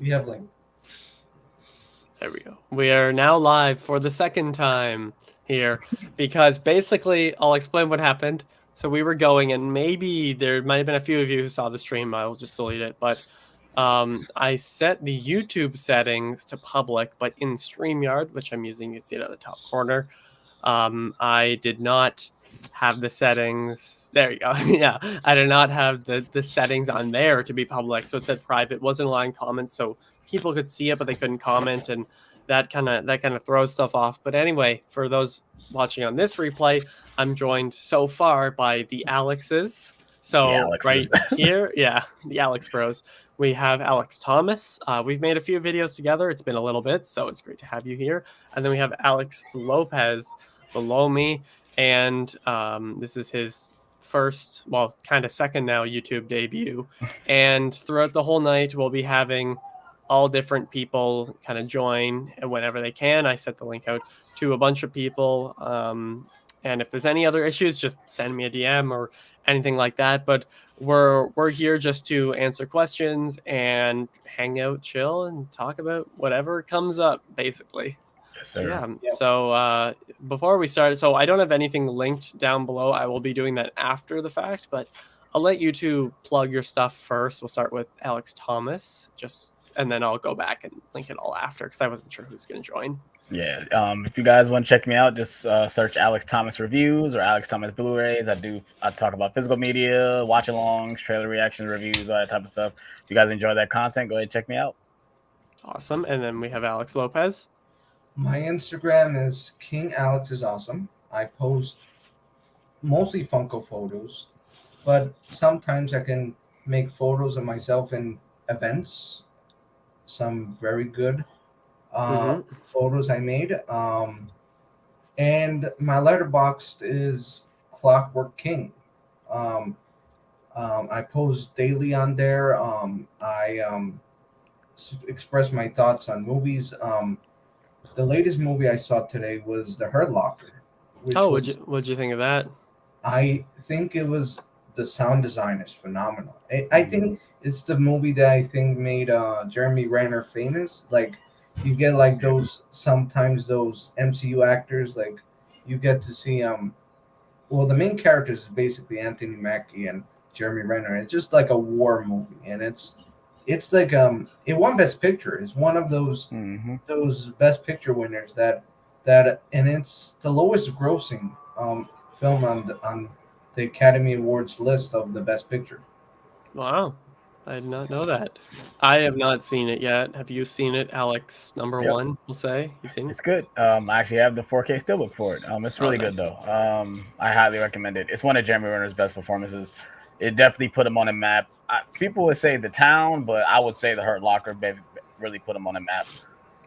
We have like. There we go. We are now live for the second time here because basically I'll explain what happened. So we were going, and maybe there might have been a few of you who saw the stream. I'll just delete it, but I set the YouTube settings to public, but in StreamYard, which I'm using, you can see it at the top corner. I did not have the settings. There you go. Yeah, I did not have the settings on there to be public, so it said private. It wasn't allowing comments, so people could see it, but they couldn't comment, and that kind of throws stuff off. But anyway, for those watching on this replay, I'm joined so far by the Alexes. The So right Alexes. here, yeah, the Alex Bros. We have Alex Thomas. We've made a few videos together. It's been a little bit, so it's great to have you here. And then we have Alex Lopez below me, and this is his first, well, kind of second now YouTube debut. And throughout the whole night, we'll be having all different people kind of join whenever they can. I set the link out to a bunch of people. And if there's any other issues, just send me a DM or anything like that. But we're here just to answer questions and hang out, chill, and talk about whatever comes up, basically. Yes, sir. Yeah. Yep. So before we start, so I don't have anything linked down below. I will be doing that after the fact, but I'll let you two plug your stuff first. We'll start with Alex Thomas, and then I'll go back and link it all after because I wasn't sure who's going to join. Yeah. If you guys want to check me out, just search Alex Thomas Reviews or Alex Thomas Blu-rays. I talk about physical media, watch-alongs, trailer reactions, reviews, all that type of stuff. If you guys enjoy that content, go ahead and check me out. Awesome. And then we have Alex Lopez. My Instagram is King Alex is awesome. I post mostly Funko photos, but sometimes I can make photos of myself in events. Some very good photos I made. And my letterboxd is Clockwork King. I post daily on there. I express my thoughts on movies. The latest movie I saw today was The Hurt Locker. What'd you think of that? I think it was the sound design is phenomenal. I think it's the movie that I think made Jeremy Renner famous. Like you get like sometimes those MCU actors, like you get to see well, the main characters is basically Anthony Mackie and Jeremy Renner. It's just like a war movie, and it's like it won Best Picture. It's one of those Best Picture winners that and it's the lowest grossing film on the Academy Awards list of the Best Picture. Wow. I did not know that. I have not seen it yet. Have you seen it, Alex? Number one, we'll say. You seen it? It's good. I actually have the 4K steelbook for it. It's really good though. I highly recommend it. It's one of Jeremy Renner's best performances. It definitely put him on the map. People would say The Town, but I would say The Hurt Locker really put him on the map.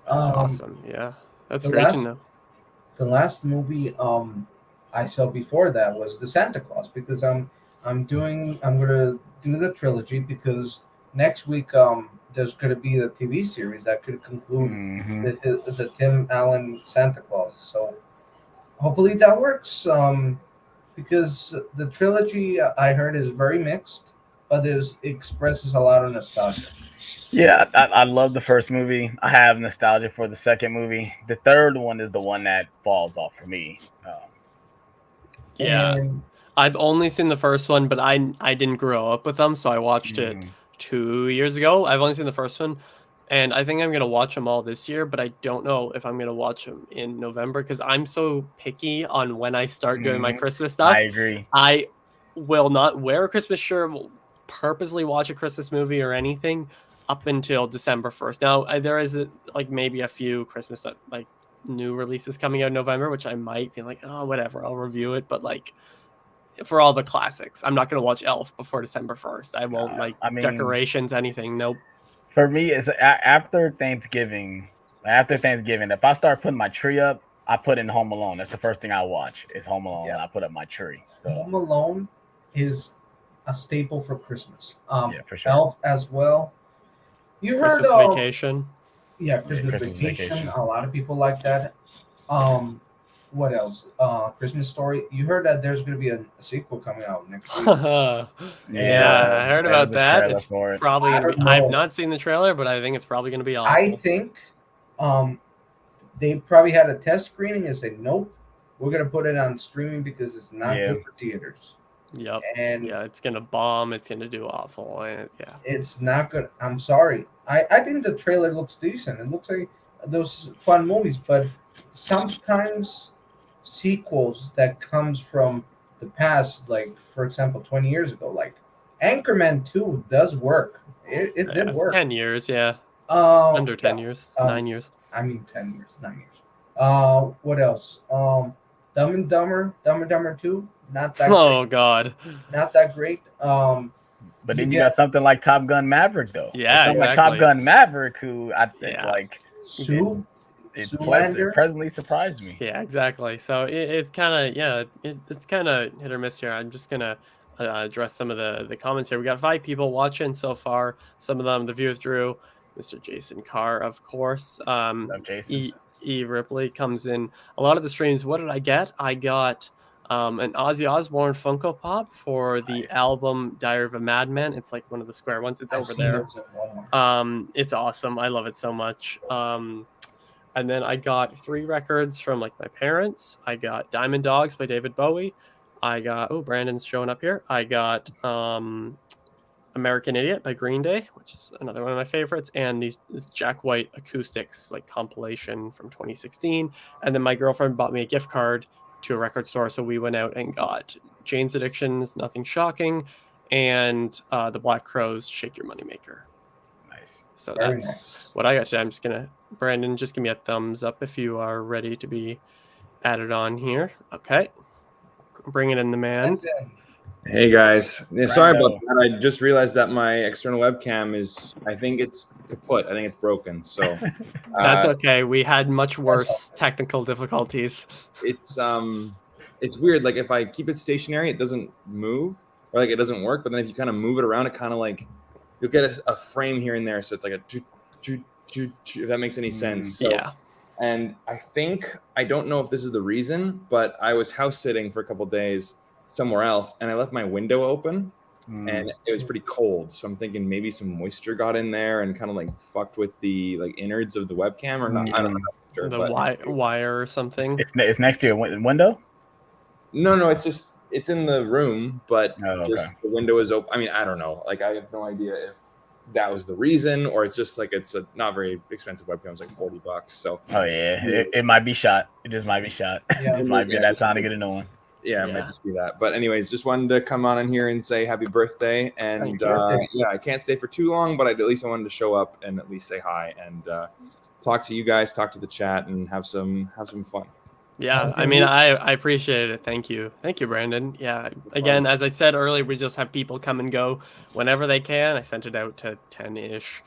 That's awesome. Yeah, that's great to know. The last movie I saw before that was The Santa Claus, because I'm gonna do the trilogy, because next week there's gonna be the TV series that could conclude the Tim Allen Santa Claus. So hopefully that works. Because the trilogy I heard is very mixed, but it expresses a lot of nostalgia. Yeah, I love the first movie. I have nostalgia for the second movie. The third one is the one that falls off for me. Yeah, I've only seen the first one, but I didn't grow up with them, so I watched it 2 years ago. I've only seen the first one, and I think I'm going to watch them all this year, but I don't know if I'm going to watch them in November because I'm so picky on when I start doing my Christmas stuff. I agree. I will not wear a Christmas shirt, will purposely watch a Christmas movie or anything up until December 1st. Now, there is like maybe a few Christmas like new releases coming out in November, which I might be like, oh, whatever, I'll review it. But like for all the classics, I'm not going to watch Elf before December 1st. I won't decorations, anything. Nope. For me, it's after Thanksgiving. If I start putting my tree up, I put in Home Alone. That's the first thing I watch is Home Alone. Yeah. I put up my tree. So Home Alone is a staple for Christmas. Yeah, for sure. Elf as well. You heard Vacation. Yeah, Christmas Vacation. A lot of people like that. what else? Christmas Story. You heard that there's going to be a sequel coming out next week. Yeah, I heard about there's a that. trailer It's for it. probably I going to don't be. I've know. not seen the trailer, but I think it's probably going to be awful. I think they probably had a test screening and said, nope, we're going to put it on streaming because it's not good for theaters. Yep. And yeah, it's going to bomb. It's going to do awful. And, yeah. it's not good. I'm sorry. I think the trailer looks decent. It looks like those fun movies, but sometimes sequels that comes from the past, like for example 20 years ago, like Anchorman 2 does work. It did It's work. 10 years, yeah. Under 10 years. 9 years. I mean 10 years, 9 years. What else? Dumb and Dumber 2, not that Oh great. God. Not that great. But then you got something like Top Gun Maverick, though. Yeah, something exactly. like Top Gun Maverick, who I think like it pleasantly surprised me. Yeah, exactly. So it's kind of it's kind of hit or miss here. I'm just gonna address some of the comments here. We got 5 people watching so far. Some of them the view Drew, Mr. Jason CARR, of course. E Ripley comes in a lot of the streams. What did I get? I got an Ozzy Osbourne Funko Pop for the album Diary of a Madman. It's like one of the square ones. It's over there. It's awesome. I love it so much. And then I got 3 records from like my parents. I got Diamond Dogs by David Bowie. I got Brandon's showing up here. I got American Idiot by Green Day, which is another one of my favorites, and this Jack White Acoustics like compilation from 2016. And then my girlfriend bought me a gift card to a record store, so we went out and got Jane's Addictions, Nothing Shocking, and the Black Crowes, Shake Your Moneymaker. Nice. So that's what I got today. I'm just gonna, Brandon, just give me a thumbs up if you are ready to be added on here. Okay, bring it in, the man. Hey guys, sorry about that. I just realized that my external webcam is, I think it's kaput. I think it's broken. So that's okay. We had much worse technical difficulties. It's weird. Like if I keep it stationary, it doesn't move, or like it doesn't work. But then if you kind of move it around, it kind of like you'll get a frame here and there. So it's like if that makes any sense. So, yeah. And I don't know if this is the reason, but I was house sitting for a couple days somewhere else, and I left my window open, and it was pretty cold. So I'm thinking maybe some moisture got in there and kind of like fucked with the like innards of the webcam, or not. I don't know. Sure, the wire or something. It's next to your window. No, it's in the room, but just the window is open. I mean, I don't know. Like I have no idea if that was the reason, or it's just like it's a not very expensive webcam. It's like $40. So it might be shot. It just might be shot. Yeah, it might be that time to get a new one. Yeah, it might just be that. But anyways, just wanted to come on in here and say happy birthday. And I can't stay for too long, but at least I wanted to show up and at least say hi and talk to you guys, talk to the chat, and have some fun. Yeah, I mean, I appreciate it. Thank you, Brandon. Yeah, again, as I said earlier, we just have people come and go whenever they can. I sent it out to 10-ish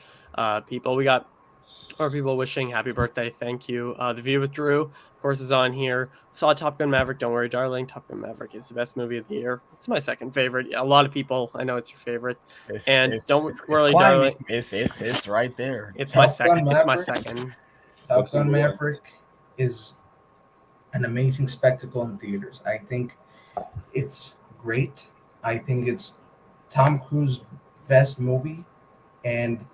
people. We got more people wishing happy birthday. Thank you. The View with Drew, of course, is on here. Saw Top Gun Maverick. Don't worry, darling. Top Gun Maverick is the best movie of the year. It's my second favorite. Yeah, a lot of people, I know it's your favorite. Don't worry, darling. It's right there. It's my second. It's my second. Top Gun Maverick is an amazing spectacle in theaters. I think it's great. I think it's Tom Cruise's best movie, and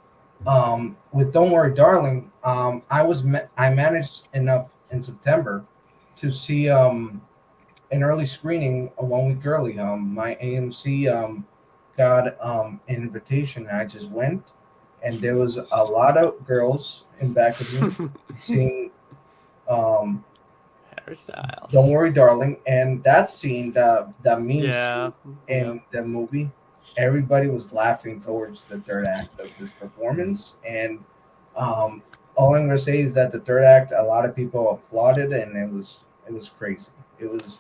with Don't Worry, Darling, I managed enough in September to see an early screening 1 week early. My AMC got an invitation, and I just went, and there was a lot of girls in back of me seeing hairstyles. Don't Worry, Darling, and that scene, that memes in the movie. Everybody was laughing towards the third act of this performance, and all I'm gonna say is that the third act, a lot of people applauded, and it was crazy. It was.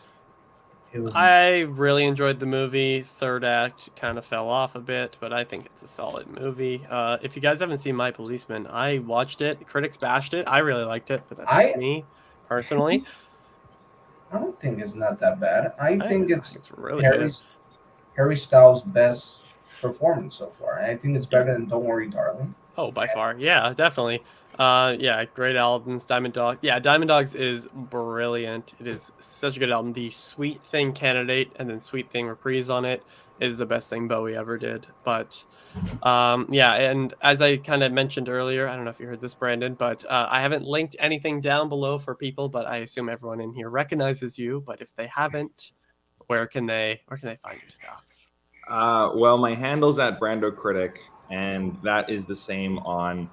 I really enjoyed the movie. Third act kind of fell off a bit, but I think it's a solid movie. If you guys haven't seen My Policeman, I watched it. Critics bashed it. I really liked it, but that's just me personally. I don't think it's not that bad. I think it's really good. Harry Styles' best performance so far. And I think it's better than Don't Worry, Darling. Oh, by far. Yeah, definitely. Yeah, great albums. Diamond Dog. Yeah, Diamond Dogs is brilliant. It is such a good album. The Sweet Thing Candidate and then Sweet Thing Reprise on it is the best thing Bowie ever did. But yeah, and as I kind of mentioned earlier, I don't know if you heard this, Brandon, but I haven't linked anything down below for people, but I assume everyone in here recognizes you. But if they haven't, where can they find your stuff? Well, my handle's at Brando Critic, and that is the same on.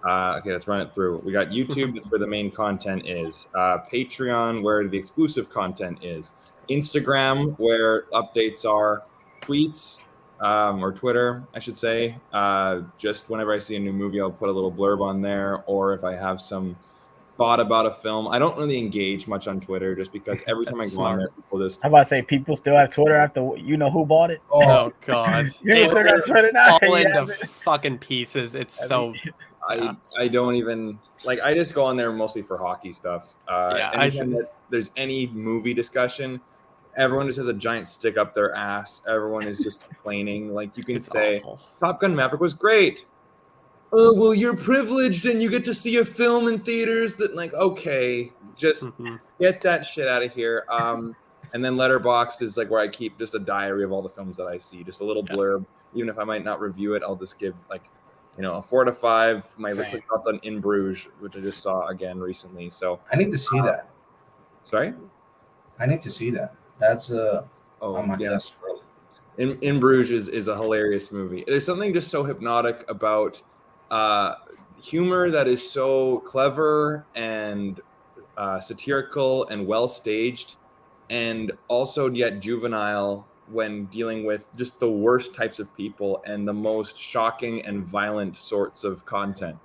Okay, let's run it through. We got YouTube, that's where the main content is. Patreon, where the exclusive content is. Instagram, where updates are. Tweets, or Twitter, I should say. Just whenever I see a new movie, I'll put a little blurb on there. Or if I have some thought about a film, I don't really engage much on Twitter, just because every time I go on there, people just. How about to say people still have Twitter after you know who bought it? Oh God, it's falling to fucking pieces. It's so. I don't even like. I just go on there mostly for hockey stuff. Yeah, anytime that there's any movie discussion, everyone just has a giant stick up their ass. Everyone is just complaining. Like you can say, awful. Top Gun Maverick was great. Oh well, you're privileged and you get to see a film in theaters. That like okay, just get that shit out of here. And then Letterboxd is like where I keep just a diary of all the films that I see, just a little blurb. Even if I might not review it, I'll just give like, you know, a 4 to 5. My liquid thoughts on In Bruges, which I just saw again recently. So I need to see that. Sorry, I need to see that. That's on my list. In Bruges is a hilarious movie. There's something just so hypnotic about humor that is so clever and satirical and well staged, and also yet juvenile when dealing with just the worst types of people and the most shocking and violent sorts of content.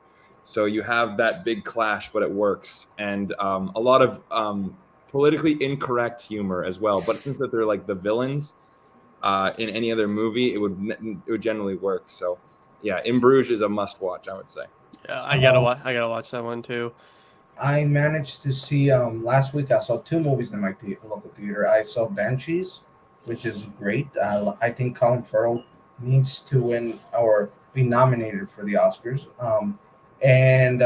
So you have that big clash, but it works, and a lot of politically incorrect humor as well. But since that they're like the villains in any other movie, it would generally work. So yeah, In Bruges is a must watch, I would say. Yeah, I gotta watch that one too. I managed to see last week. I saw 2 movies in my local theater. I saw Banshees, which is great. I think Colin Farrell needs to win or be nominated for the Oscars. And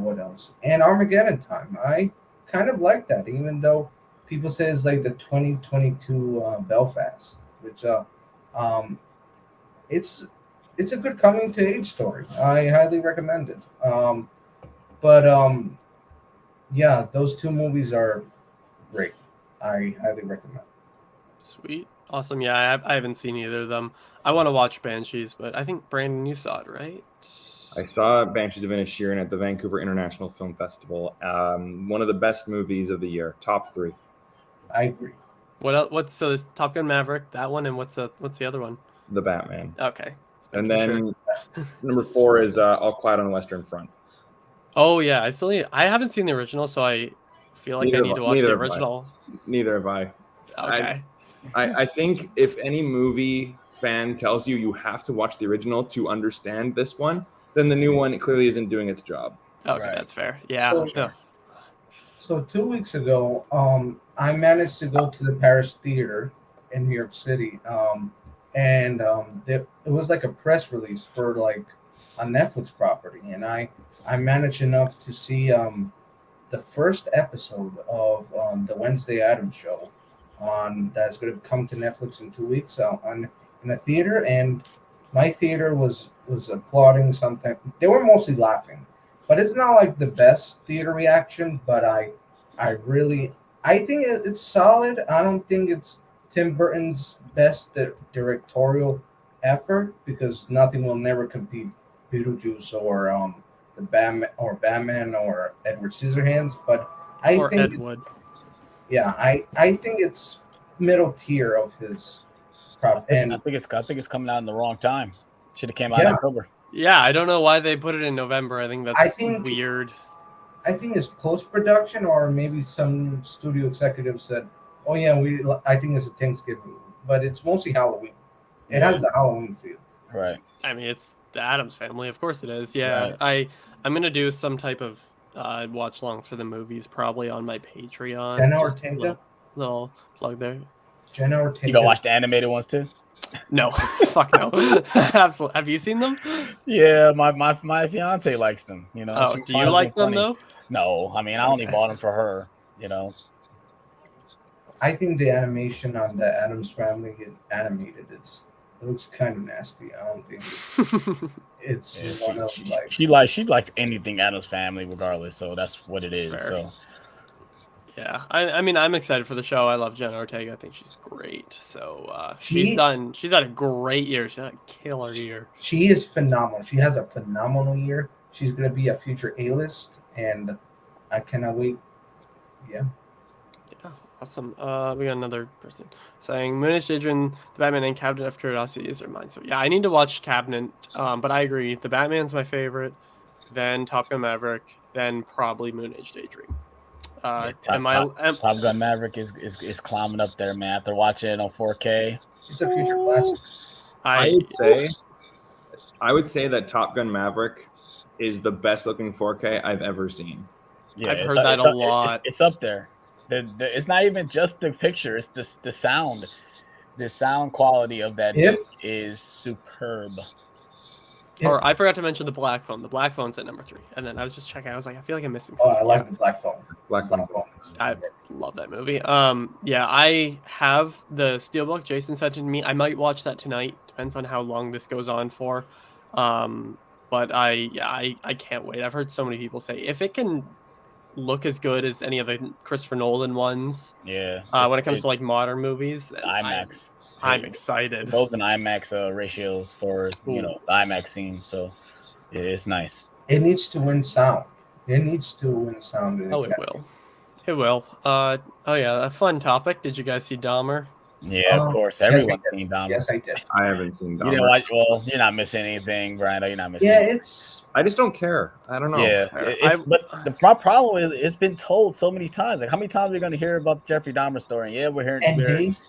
what else? And Armageddon Time. I kind of like that, even though people say it's like the 2022 Belfast, which it's a good coming to age story. I highly recommend it. Yeah, those 2 movies are great. I highly recommend. Sweet. Awesome. Yeah, I haven't seen either of them. I want to watch Banshees, but I think, Brandon, you saw it, right? I saw Banshees of Inisherin at the Vancouver International Film Festival. One of the best movies of the year. Top 3. I agree. So there's Top Gun Maverick, that one, and what's the other one? The Batman. Okay. And then number 4 is All Quiet on the Western Front. Oh yeah, I haven't seen the original, so I feel like I need to watch the original. Neither have I. Okay. I think if any movie fan tells you you have to watch the original to understand this one, then the new one clearly isn't doing its job. Okay, that's fair. Yeah. So 2 weeks ago, I managed to go to the Paris Theater in New York City, and it was like a press release for like a Netflix property, and I managed enough to see the first episode of the Wednesday Addams Show that's going to come to Netflix in 2 weeks in a theater, and my theater was applauding something. They were mostly laughing, but it's not like the best theater reaction. But I think it's solid. I don't think it's Tim Burton's best directorial effort, because nothing will never compete Beetlejuice or the Batman or Edward Scissorhands. But I think Edward. Yeah, I think it's middle tier of his prop. And I think it's coming out in the wrong time. Should have came out in October. Yeah, I don't know why they put it in November. I think that's weird. I think it's post-production, or maybe some studio executive said, "Oh yeah, I think it's a Thanksgiving," but it's mostly Halloween. It has the Halloween feel. Right. I mean, it's the Addams Family, of course it is. Yeah, right. I'm gonna do some type of watch long for the movies, probably on my Patreon. Jenna Ortega. Little plug there. Jenna Ortega. You gonna watch the animated ones too? No, fuck no. Absolutely. Have you seen them? Yeah, my fiance likes them. You know, Oh, she do you finds like them funny. though? No, I mean I only Okay. bought them for her. You know, I think the animation on the Adams Family animated it looks kind of nasty. I don't think it's yeah, one of like. she likes anything Adam's Family regardless. So that's what it That's is. fair. So Yeah, I mean, I'm excited for the show. I love Jenna Ortega. I think she's great. So She- she's had a great year. She's had a killer year. She is phenomenal. She has a phenomenal year. She's gonna be a future A-list, and I cannot wait. Yeah. Yeah, awesome. We got another person saying Moonish Daydream, The Batman, and Cabinet of Curiosities are mine. So yeah, I need to watch Cabinet. But I agree. The Batman's my favorite. Then Top Gun Maverick. Then probably Moonage Daydream. Top Gun Maverick is climbing up there, man. After watching it on 4K, It's a future classic. I would say that Top Gun Maverick is the best looking 4K I've ever seen. yeah, I've heard that a lot. It's up there. It's not even just the picture; it's the sound. The sound quality of that is superb. Or I forgot to mention the Black Phone. The Black Phone's at number 3. And then I was just checking. I was like, I feel like I'm missing Oh, something. I like the Black Phone. Black Phone. I love that movie. Yeah, I have the Steelbook Jason sent it to me. I might watch that tonight. Depends on how long this goes on for. But I can't wait. I've heard so many people say if it can look as good as any of the Christopher Nolan ones. Yeah. When it comes to like modern movies, IMAX. I'm excited. Those and IMAX ratios for the IMAX scenes, so yeah, it's nice. It needs to win sound. It needs to win sound. Oh, it will. It will. Oh yeah, a fun topic. Did you guys see Dahmer? Yeah, of course. Everyone's seen Dahmer. Yes, I did. I haven't seen Dahmer. You know what? Well, you're not missing anything, Brando. You're not missing. Yeah, anything. I just don't care. I don't know. Yeah, but my problem is it's been told so many times. Like, how many times are we going to hear about the Jeffrey Dahmer story? Yeah, we're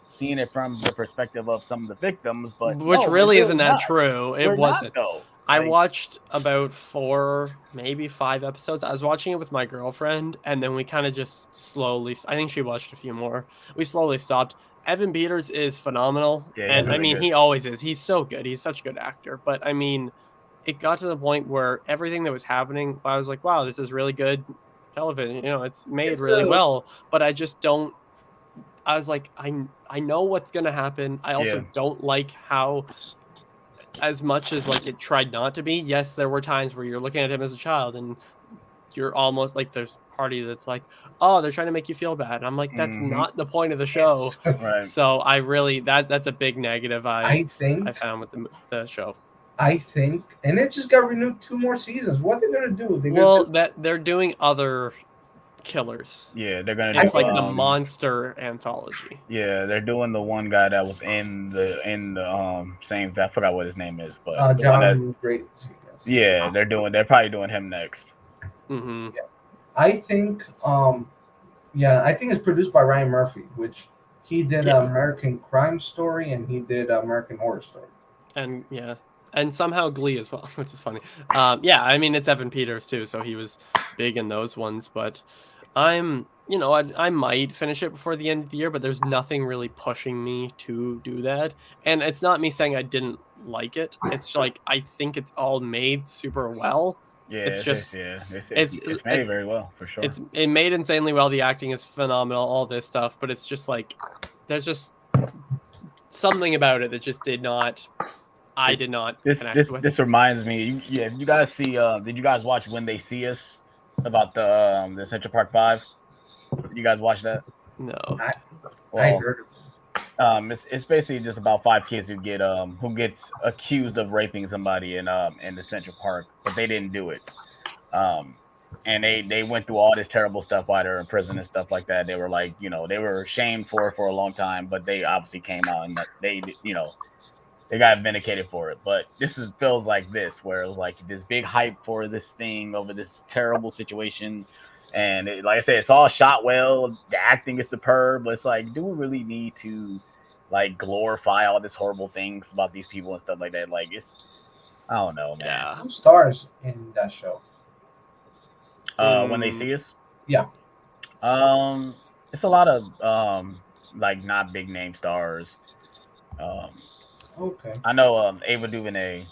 seeing it from the perspective of some of the victims, but which really isn't that true. It wasn't. I watched about 4, maybe 5 episodes. I was watching it with my girlfriend, and then we kind of just slowly. I think she watched a few more. We slowly stopped. Evan Peters is phenomenal, and really I mean, he always is. He's so good. He's such a good actor. But I mean, it got to the point where everything that was happening, I was like, wow, this is really good television. You know, it's made really well. But I just don't. I was like, I know what's gonna happen. I also don't like how, as much as like it tried not to be. Yes, there were times where you're looking at him as a child and you're almost like there's party that's like, oh, they're trying to make you feel bad. And I'm like, that's not the point of the show. Right. So I really that's a big negative I found with the show. I think, and it just got renewed 2 more seasons. What are they gonna do? They're doing other killers. Yeah, they're gonna. It's like the monster anthology. Yeah, they're doing the one guy that was in the same. I forgot what his name is, but John Great. Yeah, they're probably doing him next. Mm-hmm. Yeah. I think it's produced by Ryan Murphy, which he did American Crime Story and he did American Horror Story. And somehow Glee as well, which is funny. I mean, it's Evan Peters too, so he was big in those ones. But I might finish it before the end of the year, but there's nothing really pushing me to do that. And it's not me saying I didn't like it. It's like I think it's all made super well. Yeah, it's made very well for sure. It's made insanely well. The acting is phenomenal. All this stuff, but it's just like there's something about it that just did not. I did not. This reminds me. You guys see? Did you guys watch When They See Us about the Central Park 5? Did you guys watch that? No. I heard of it. It's basically just about 5 kids who gets accused of raping somebody in the Central Park, but they didn't do it. And they went through all this terrible stuff while they're in prison and stuff like that. They were like, they were shamed for a long time, but they obviously came out and they got vindicated for it. But feels like this, where it was like this big hype for this thing over this terrible situation. And like I said, it's all shot well. The acting is superb. But it's like, do we really need to like glorify all these horrible things about these people and stuff like that? Like, I don't know, man. Yeah. Who stars in that show? When They See Us? Yeah. It's a lot of like not big name stars. Okay. I know Ava DuVernay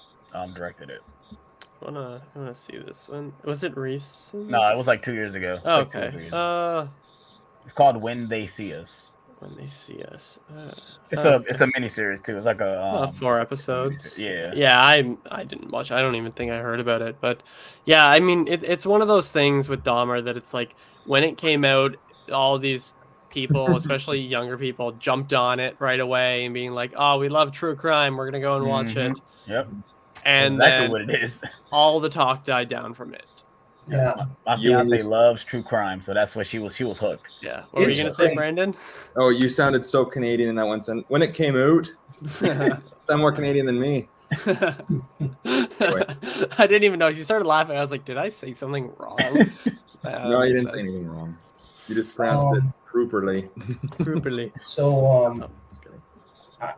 directed it. I wanna see this one. Was it recent? No, it was like 2 years ago. It's like 2 or Okay. 3 years ago. It's called When They See Us. When They See Us. It's Okay. a mini series too. It's like a 4 episodes. Yeah. Yeah, I didn't watch. I don't even think I heard about it. But yeah, I mean, it's one of those things with Dahmer that it's like when it came out, all these people, especially younger people, jumped on it right away and being like, "Oh, we love true crime. We're gonna go and watch it." Yep. And exactly then what it is. all the talk died down from it. Yeah. My You fiance was- loves true crime, so that's what she was hooked. Yeah. What were It's you gonna say, great. Brandon? Oh, you sounded so Canadian in that one sentence. When it came out, sound more Canadian than me. I didn't even know. She started laughing. I was like, "Did I say something wrong?" No, you didn't say anything wrong. You just pronounced it properly. Properly. So Just kidding.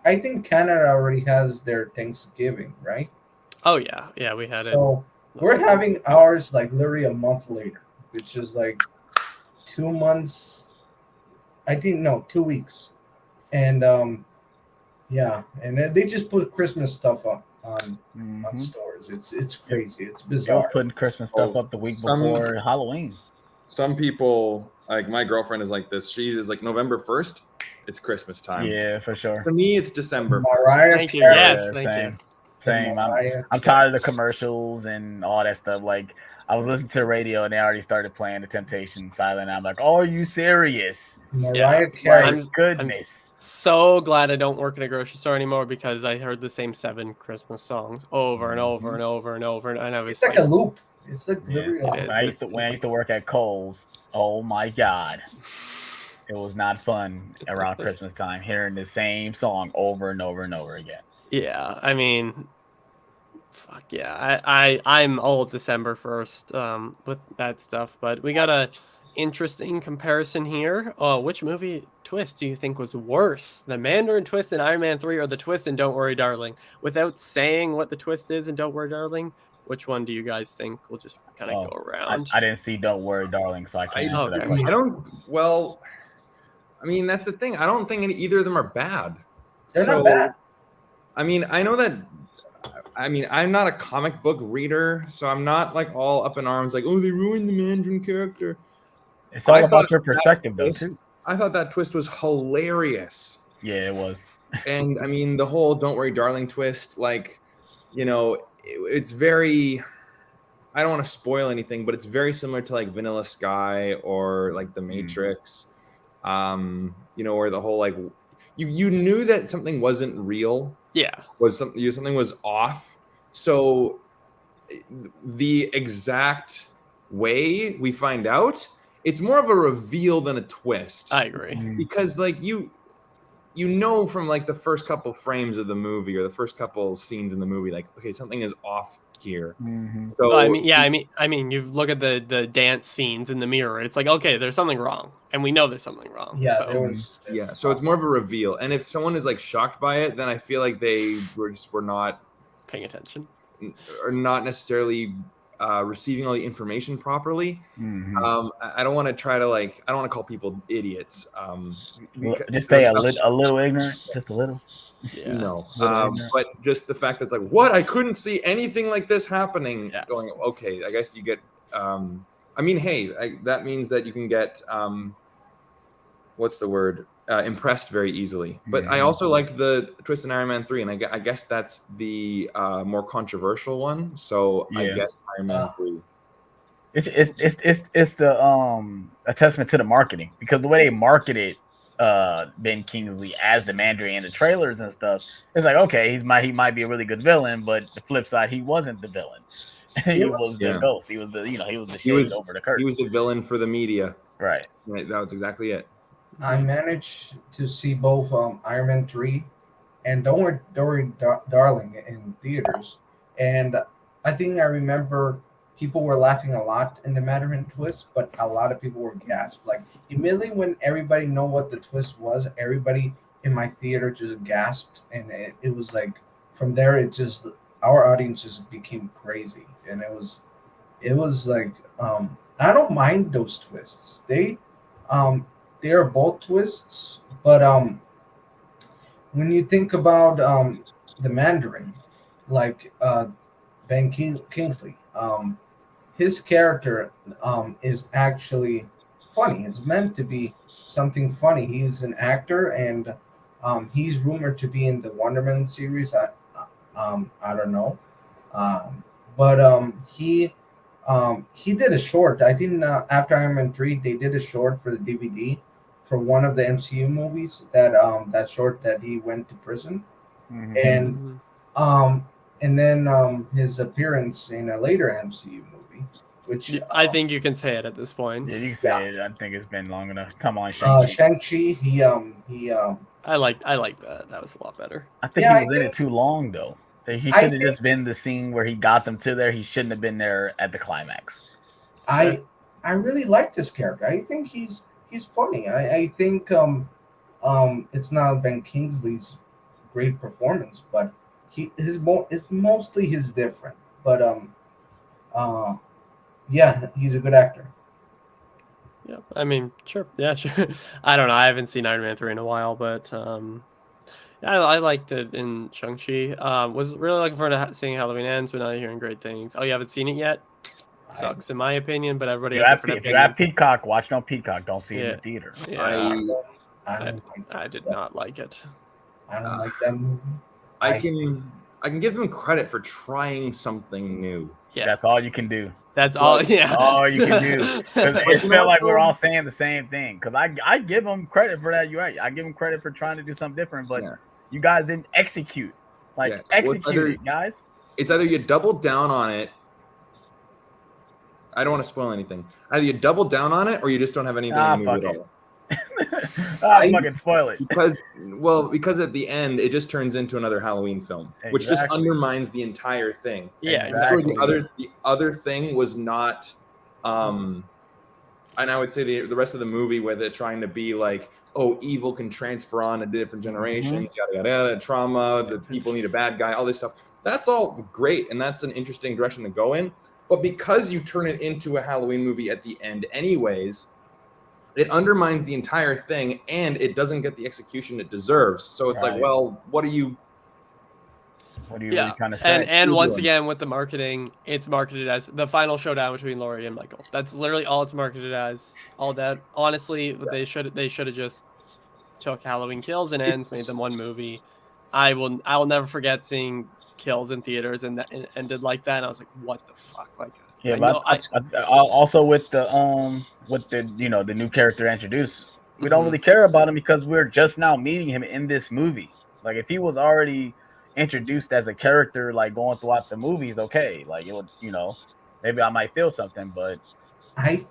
I think Canada already has their Thanksgiving, right? Oh yeah, yeah. We had it. So we're having ours like literally a month later, which is like 2 months. I think no, 2 weeks, and yeah, and they just put Christmas stuff up on stores. It's crazy. It's I was bizarre. putting Christmas stuff up the week before Halloween. Some people, like my girlfriend, is like this. She is like November 1st. It's Christmas time. Yeah, for sure. For me, it's December 1st. Mariah Thank you. Carey. Yes, Yeah, thank you. Same. Mariah I'm tired of the commercials and all that stuff. Like I was listening to the radio and they already started playing The Temptation Silent. I'm like, oh, are you serious? Mariah Yeah. Carey. My goodness. So glad I don't work in a grocery store anymore because I heard the same 7 Christmas songs over and over and over and over, and I was It's like a loop. It's like literally. it is. When I used to work at Kohl's, oh my God. It was not fun around Christmas time hearing the same song over and over and over again. Yeah, I mean, fuck yeah. I'm old December 1st with that stuff, but we got a interesting comparison here. Which movie twist do you think was worse? The Mandarin twist in Iron Man 3 or the twist in Don't Worry Darling? Without saying what the twist is in Don't Worry Darling, which one do you guys think? We'll just kind of go around. I didn't see Don't Worry Darling, so I can't answer that question. I don't. Well, I mean, that's the thing. I don't think either of them are bad. They're not bad. I mean, I know that. I mean, I'm not a comic book reader, so I'm not like all up in arms, like, oh, they ruined the Mandarin character. It's all I about thought your perspective, though, twist- too. I thought that twist was hilarious. Yeah, it was. And I mean, the whole "Don't Worry, Darling" twist, like, you know, it's very. I don't want to spoil anything, but it's very similar to like Vanilla Sky or like The Matrix. You know, where the whole like you knew that something wasn't real. Yeah. Something was off. So the exact way we find out, it's more of a reveal than a twist. I agree. Because like you know from like the first couple frames of the movie or the first couple scenes in the movie, like, okay, something is off here. So Well, I mean, you look at the dance scenes in the mirror. It's like, okay, there's something wrong, and we know there's something wrong. Yeah, so. there was. yeah, so it's more of a reveal. And if someone is like shocked by it, then I feel like they were not Paying attention. or not necessarily receiving all the information properly. I don't want to try to like, I don't want to call people idiots. Just stay a little ignorant, just a little. Yeah. No, but just the fact that it's like, what? I couldn't see anything like this happening. Yes. Going, okay, I guess you get. I mean, hey, that means that you can get. What's the word? Impressed very easily. But I also liked the twist in Iron Man 3, and I guess that's the more controversial one. So I guess Iron Man 3. It's the a testament to the marketing, because the way they marketed Ben Kingsley as the Mandarin in the trailers and stuff, it's like, okay, he might be a really good villain, but the flip side, he wasn't the villain. He was the ghost. He was the shade over the curtain. He was the villain for the media. Right. That was exactly it. I managed to see both Iron Man 3 and Don't Worry Darling in theaters, and I think I remember people were laughing a lot in the Mandarin twist, but a lot of people were gasped. Like immediately when everybody know what the twist was, everybody in my theater just gasped, and it was like from there it just our audience just became crazy, and it was like I don't mind those twists. They are both twists, but when you think about the Mandarin, like Ben Kingsley. His character is actually funny. It's meant to be something funny. He's an actor, and he's rumored to be in the Wonder Man series. I don't know, but he did a short. I didn't. After Iron Man 3, they did a short for the DVD for one of the MCU movies. That short that he went to prison, and and then his appearance in a later MCU movie, which I think you can say it at this point. Yeah, you can say it. I think it's been long enough. Come on, Shang-Chi. He I like that. That was a lot better. I think he was in it too long though. He should have just been the scene where he got them to there. He shouldn't have been there at the climax. I really like this character. I think he's funny. I think it's not Ben Kingsley's great performance, but it's mostly his different. But yeah, he's a good actor. Yeah, I mean, sure. Yeah, sure. I don't know. I haven't seen Iron Man 3 in a while, but I liked it in Shang-Chi. Was really looking forward to seeing Halloween Ends, but not hearing great things. Oh, you haven't seen it yet? Sucks in my opinion, but everybody has different opinions. If you have Peacock, watch it on Peacock. Don't see it in the theater. Yeah, I did not like it. I don't like that movie. I can give them credit for trying something new. Yeah, that's all you can do. That's all. Yeah, all you can do. It felt like we're all saying the same thing. Because I give them credit for that. You're right. I give them credit for trying to do something different, but you guys didn't execute. Execute it, guys. It's either you double down on it. I don't want to spoil anything. Either you double down on it, or you just don't have anything to move at all. I fucking spoil it because at the end it just turns into another Halloween film, which just undermines the entire thing. Yeah, exactly. The other thing was not, and I would say the rest of the movie with it trying to be like, oh, evil can transfer on to different generations, yada yada yada, trauma, the people need a bad guy, all this stuff. That's all great, and that's an interesting direction to go in. But because you turn it into a Halloween movie at the end, anyways. It undermines the entire thing, and it doesn't get the execution it deserves. So it's like, well, what are you really trying to say? And once again, with the marketing, it's marketed as the final showdown between Laurie and Michael. That's literally all it's marketed as. All that, honestly, they should have just took Halloween Kills and Ends, made them one movie. I will never forget seeing Kills in theaters and ended like that. And I was like, what the fuck, like. Yeah, but also with the the new character introduced, we don't really care about him because we're just now meeting him in this movie. Like if he was already introduced as a character, like going throughout the movies, okay, like it would, maybe I might feel something, but I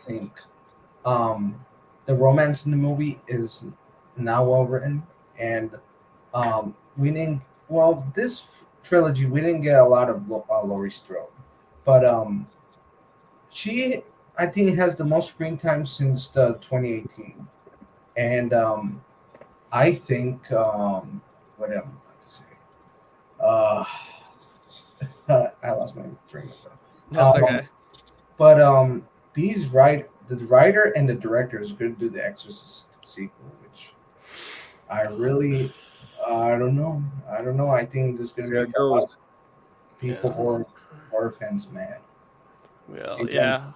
think the romance in the movie is now well written, and this trilogy we didn't get a lot of Laurie Strode. But she, I think, has the most screen time since 2018, and I think what am I about to say? I lost my train of thought. That's okay. But the writer and the director is going to do the Exorcist sequel, which I really, I don't know. I think there's going to be a lot of people who are horror fans, man. Well, yeah,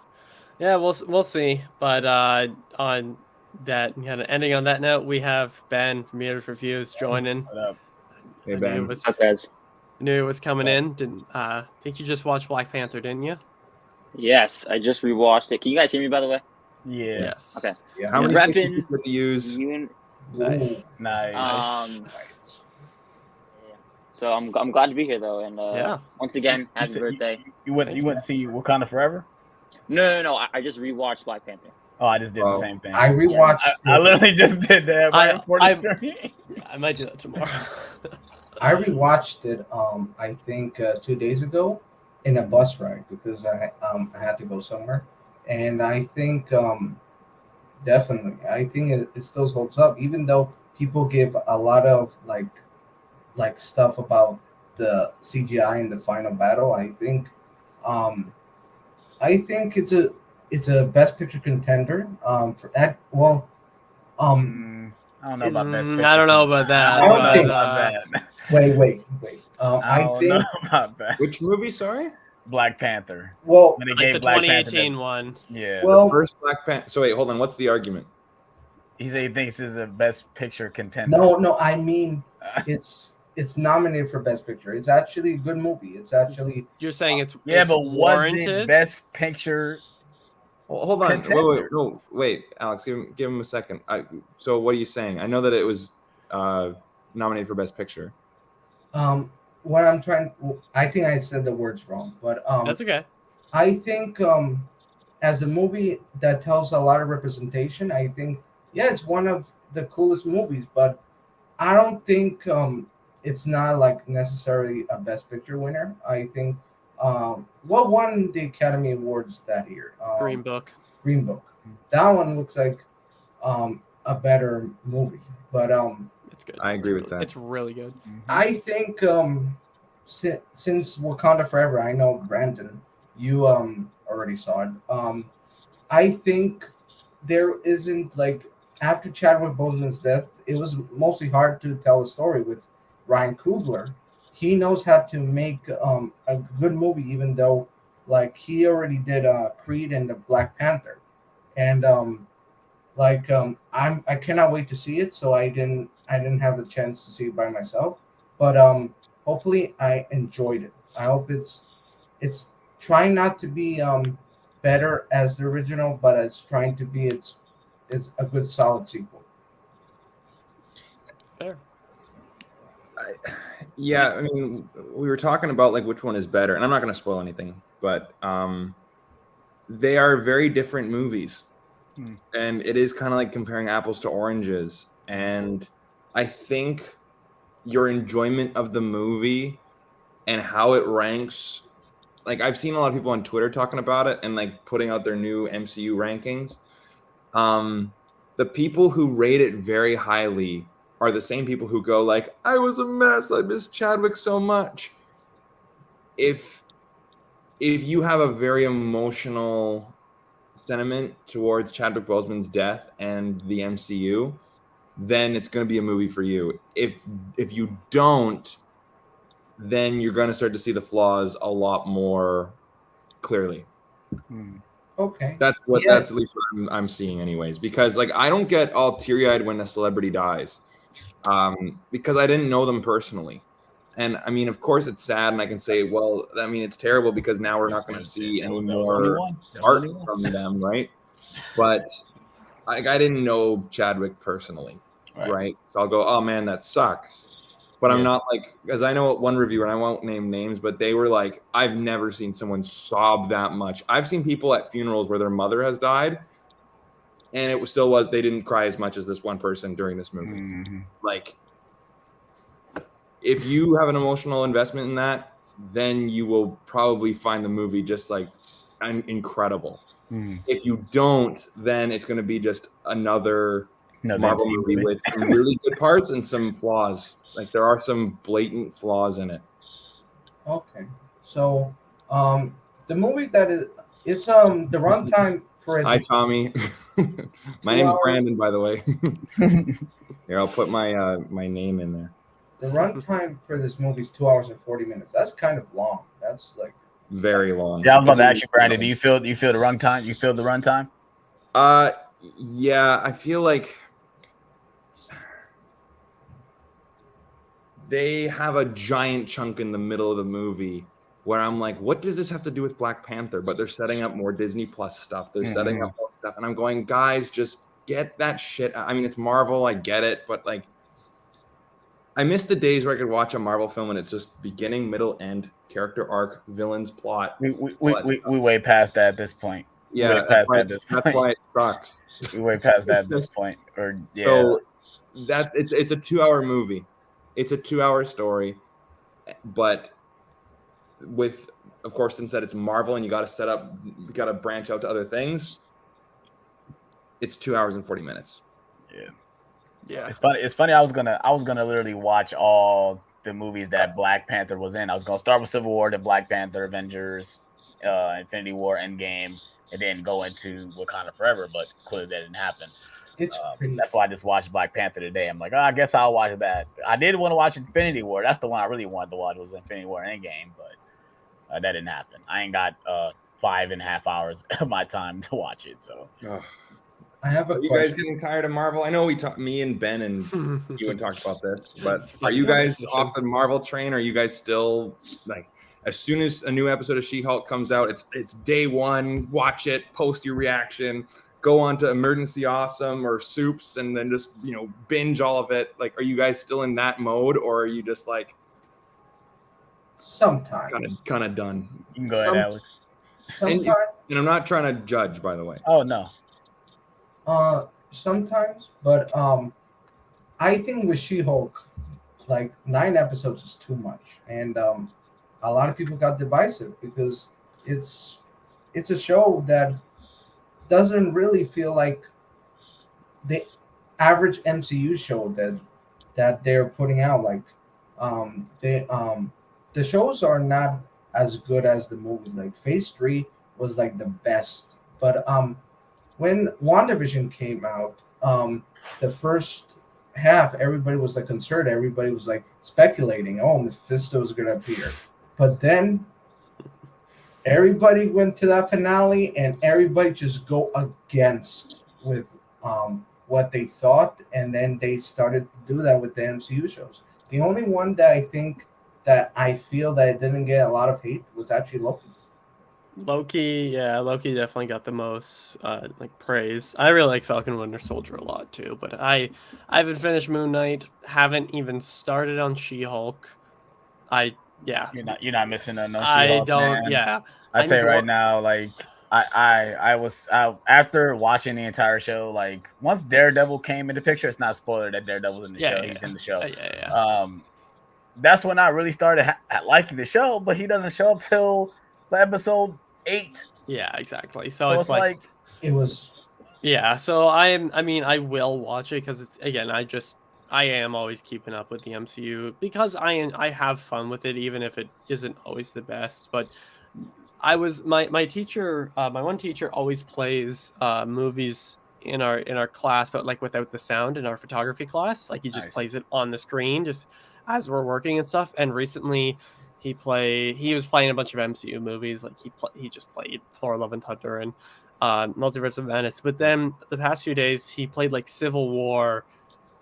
we'll see. But on that kind of ending on that note, we have Ben from Meters Reviews joining. What up? Hey, Ben. What's up, guys? Knew it was coming in. Didn't think you just watched Black Panther, didn't you? Yes, I just rewatched it. Can you guys hear me, by the way? Yeah. Yes. Okay. Yeah. How many things you get to use? Nice. Nice. So I'm glad to be here though, and once again, happy birthday. You went to see Wakanda Forever? No. I just rewatched Black Panther. Oh, I just did the same thing. I rewatched. I literally just did that. I might do that tomorrow. I rewatched it. I think 2 days ago in a bus ride because I had to go somewhere, and I think definitely I think it still holds up, even though people give a lot of like stuff about the CGI in the final battle. I think it's a Best Picture contender for that. Well, I I don't know about best picture. I don't know about that. I don't know think- about that. Wait. I I don't think know about that. Which movie? Sorry. Black Panther. well, When they Like gave the Black Panther 2018 one. Yeah. well, The first Black Panther. So wait, hold on. What's the argument? He said he thinks this is a best picture contender. no. I mean, it's nominated for Best Picture. It's actually a good movie. It's actually You're saying it's Yeah, it's but was warranted? it best picture? Well, hold on. Contender. Wait, Alex, give him a second. So what are you saying? I know that it was nominated for Best Picture. what I'm trying. I think I said the words wrong, but That's okay. I think as a movie that tells a lot of representation, I think it's one of the coolest movies, but I don't think it's not like necessarily a Best Picture winner. I think what won the Academy Awards that year? Green Book. Green Book. That one looks like a better movie, but It's good. I agree with that. It's really good. I think since Wakanda Forever, I know Brandon, you already saw it. I think there isn't like after Chadwick Boseman's death, it was mostly hard to tell a story with Ryan Coogler. He knows how to make a good movie, even though like he already did Creed and the Black Panther, and I cannot wait to see it. So I didn't have the chance to see it by myself, but hopefully I enjoyed it. I hope it's trying not to be better as the original, but it's trying to be it's a good solid sequel. Fair. Yeah, I mean, we were talking about like which one is better, and I'm not going to spoil anything, but they are very different movies, and it is kind of like comparing apples to oranges. And I think your enjoyment of the movie and how it ranks, like I've seen a lot of people on Twitter talking about it and like putting out their new MCU rankings. The people who rate it very highly are the same people who go like, I was a mess, I miss Chadwick so much. If you have a very emotional sentiment towards Chadwick Boseman's death and the MCU, then it's going to be a movie for you. If you don't, then you're going to start to see the flaws a lot more clearly. Okay, That's at least what I'm seeing anyways, because like I don't get all teary-eyed when a celebrity dies, because I didn't know them personally. And I mean, of course it's sad, and I can say, well, I mean, it's terrible because now we're not going to see any more art from them, right? But I didn't know Chadwick personally, right? So I'll go, oh man, that sucks. But I'm not like, because I know one reviewer, and I won't name names, but they were like, I've never seen someone sob that much. I've seen people at funerals where their mother has died, and it was still they didn't cry as much as this one person during this movie. Like, if you have an emotional investment in that, then you will probably find the movie just like incredible. If you don't, then it's going to be just another Marvel movie with some really good parts and some flaws. Like there are some blatant flaws in it. Okay, so the movie it's the runtime for it. Hi, Tommy. My name's Brandon, by the way. Here, I'll put my my name in there. The runtime for this movie is 2 hours and 40 minutes. That's kind of long. That's like very long. Yeah, I was about to ask you, Brandon. Do you feel the runtime? You feel the runtime? Yeah, I feel like they have a giant chunk in the middle of the movie where I'm like, what does this have to do with Black Panther? But they're setting up more Disney Plus stuff. They're setting up more stuff. And I'm going, guys, just get that shit. I mean, it's Marvel. I get it. But like, I miss the days where I could watch a Marvel film and it's just beginning, middle, end, character arc, villains, plot. We way past that at this point. Yeah, that's why it sucks. We way past that at this point. So that it's a 2-hour movie. It's a 2-hour story, but with, of course, since that it's Marvel and you got to branch out to other things, it's 2 hours and 40 minutes. Yeah. It's funny. I was gonna literally watch all the movies that Black Panther was in. I was gonna start with Civil War, then Black Panther, Avengers, Infinity War, Endgame, and then go into Wakanda Forever. But clearly that didn't happen. It's crazy. That's why I just watched Black Panther today. I'm like, oh, I guess I'll watch that. I did want to watch Infinity War. That's the one I really wanted to watch, was Infinity War Endgame, but that didn't happen. I ain't got 5.5 hours of my time to watch it. So I have a Are you question. guys getting tired of Marvel? I know me and Ben and you had talked about this, but It's are fun you guys conversation. off the Marvel train? Are you guys still like, as soon as a new episode of She-Hulk comes out, it's day one, watch it, post your reaction, go on to Emergency Awesome or Soups, and then just, binge all of it? Like, are you guys still in that mode, or are you just like Sometimes. kind of done? you can go ahead, Alex. Sometimes. And I'm not trying to judge, by the way. Oh no. Sometimes, but I think with She-Hulk, like 9 episodes is too much, and a lot of people got divisive because it's a show that doesn't really feel like the average MCU show that they're putting out. Like the shows are not as good as the movies. Like Phase 3 was like the best, but when WandaVision came out, the first half, everybody was like concerned. Everybody was like speculating, oh, Mephisto is going to appear. But then everybody went to that finale and everybody just go against with what they thought. And then they started to do that with the MCU shows. The only one that I feel that it didn't get a lot of hate was actually Loki. Loki definitely got the most praise. I really like Falcon and Winter Soldier a lot too, but I haven't finished Moon Knight, haven't even started on She-Hulk. You're not missing enough. I don't. Man. Yeah, I tell you right now, like I was after watching the entire show. Like once Daredevil came into picture, it's not a spoiler that Daredevil's in the show. He's in the show. That's when I really started liking the show. But he doesn't show up till episode 8. Yeah, exactly. So it's like it was. Yeah, so I will watch it because it's, again, I am always keeping up with the MCU because I have fun with it, even if it isn't always the best. But my teacher, my one teacher always plays movies in our class, but like without the sound in our photography class. Like he just plays it on the screen just as we're working and stuff. And recently he was playing a bunch of MCU movies. Like he just played Thor: Love and Thunder and Multiverse of Madness. But then the past few days he played like Civil War.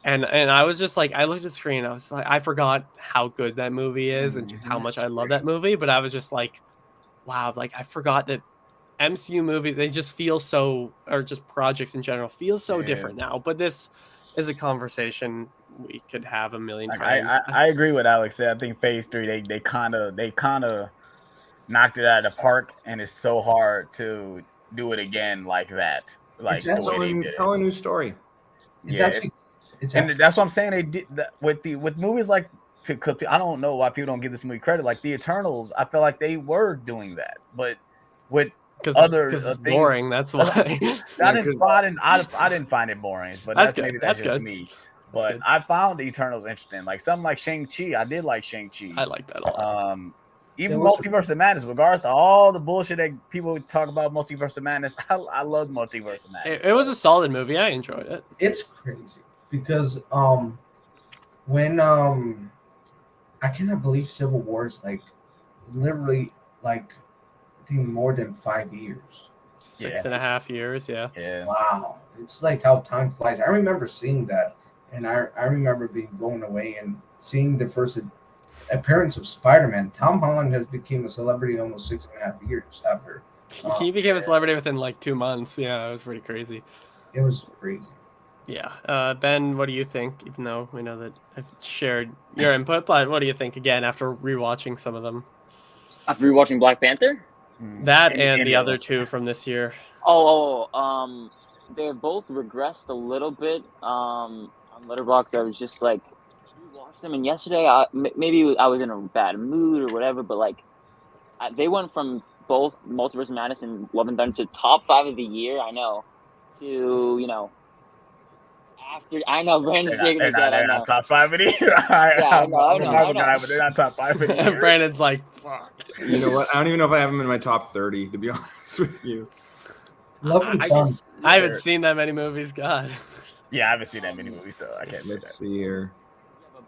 And I was just like, I looked at the screen, I was like, I forgot how good that movie is and just how much I love that movie. But I was just like, wow, like I forgot that MCU movies, they just feel so, or just projects in general, feel so different now. But this is a conversation we could have a million times. I agree with Alex. I think Phase 3, they kind of knocked it out of the park, and it's so hard to do it again like that. Like tell a new story. And that's what I'm saying. They did that with movies like, I don't know why people don't give this movie credit. Like the Eternals, I feel like they were doing that, but with because it's boring. That's why. I didn't find it boring, but that's good. That's just me. But I found the Eternals interesting. Like something like Shang-Chi, I did like Shang-Chi. I like that a lot. Even Multiverse of Madness, regardless of all the bullshit that people talk about Multiverse of Madness, I love Multiverse of Madness. It was a solid movie. I enjoyed it. It's crazy because when I cannot believe Civil War is like literally like I think more than 5 years. 6.5 years, yeah. Wow. It's like how time flies. I remember seeing that, and I remember being blown away and seeing the first appearance of Spider-Man. Tom Holland has become a celebrity in almost 6.5 years after. He became a celebrity within like 2 months. Yeah, it was pretty crazy. It was crazy. Yeah. Ben, what do you think? Even though we know that I've shared your input, but what do you think again after rewatching some of them? After rewatching Black Panther? That and the other two from this year. They've both regressed a little bit. On Letterboxd, I was just like, rewatched them, and yesterday, maybe I was in a bad mood or whatever, but like, they went from both Multiverse of Madness and Love and Thunder to top 5 of the year. I know, to after I know Brandon's shaking his head. They're not top 5 of the year. I know. But they're not top 5 of the year. Brandon's like, fuck. You know what? I don't even know if I have them in my top 30, to be honest with you. Love and Thunder. I haven't seen that many movies. God. Yeah, I haven't seen that many movies, so I can't say Let's that. see here.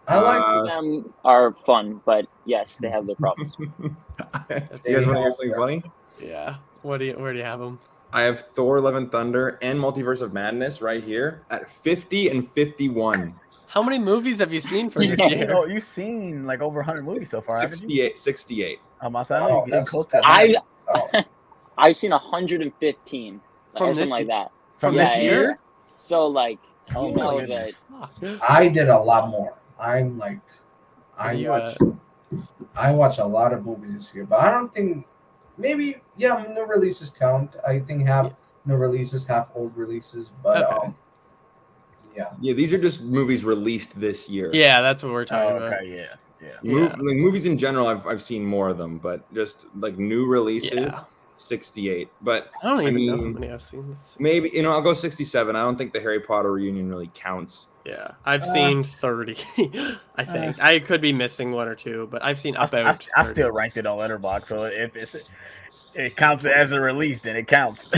I like Them are fun, but yes, they have their problems. You guys want to hear something funny? Yeah. Where do you have them? I have Thor: Love and Thunder and Multiverse of Madness right here at 50 and 51. How many movies have you seen for this You year? know, you've seen like over 100 movies so far, haven't you? 68. I know you're getting that's- close to I- 100. I've seen 115 From or this something like that. From Yeah, this yeah, year? yeah. So like, Oh you my know goodness. that I did a lot more. I'm like, Where do you I watch a lot of movies this year, but I don't think maybe new releases count. I think half new releases, half old releases, but Okay. Yeah, these are just movies released this year. Yeah, that's what we're talking Oh, about. okay, yeah. Yeah. Like movies in general, I've seen more of them, but just like new releases, Yeah. 68. But I don't even know how mean, many I've seen. This. maybe I'll go 67. I don't think the Harry Potter reunion really counts. Yeah, I've seen 30. I think I could be missing one or two, but I've seen about. I still ranked it on Letterboxd, so if it counts as a release, then it counts.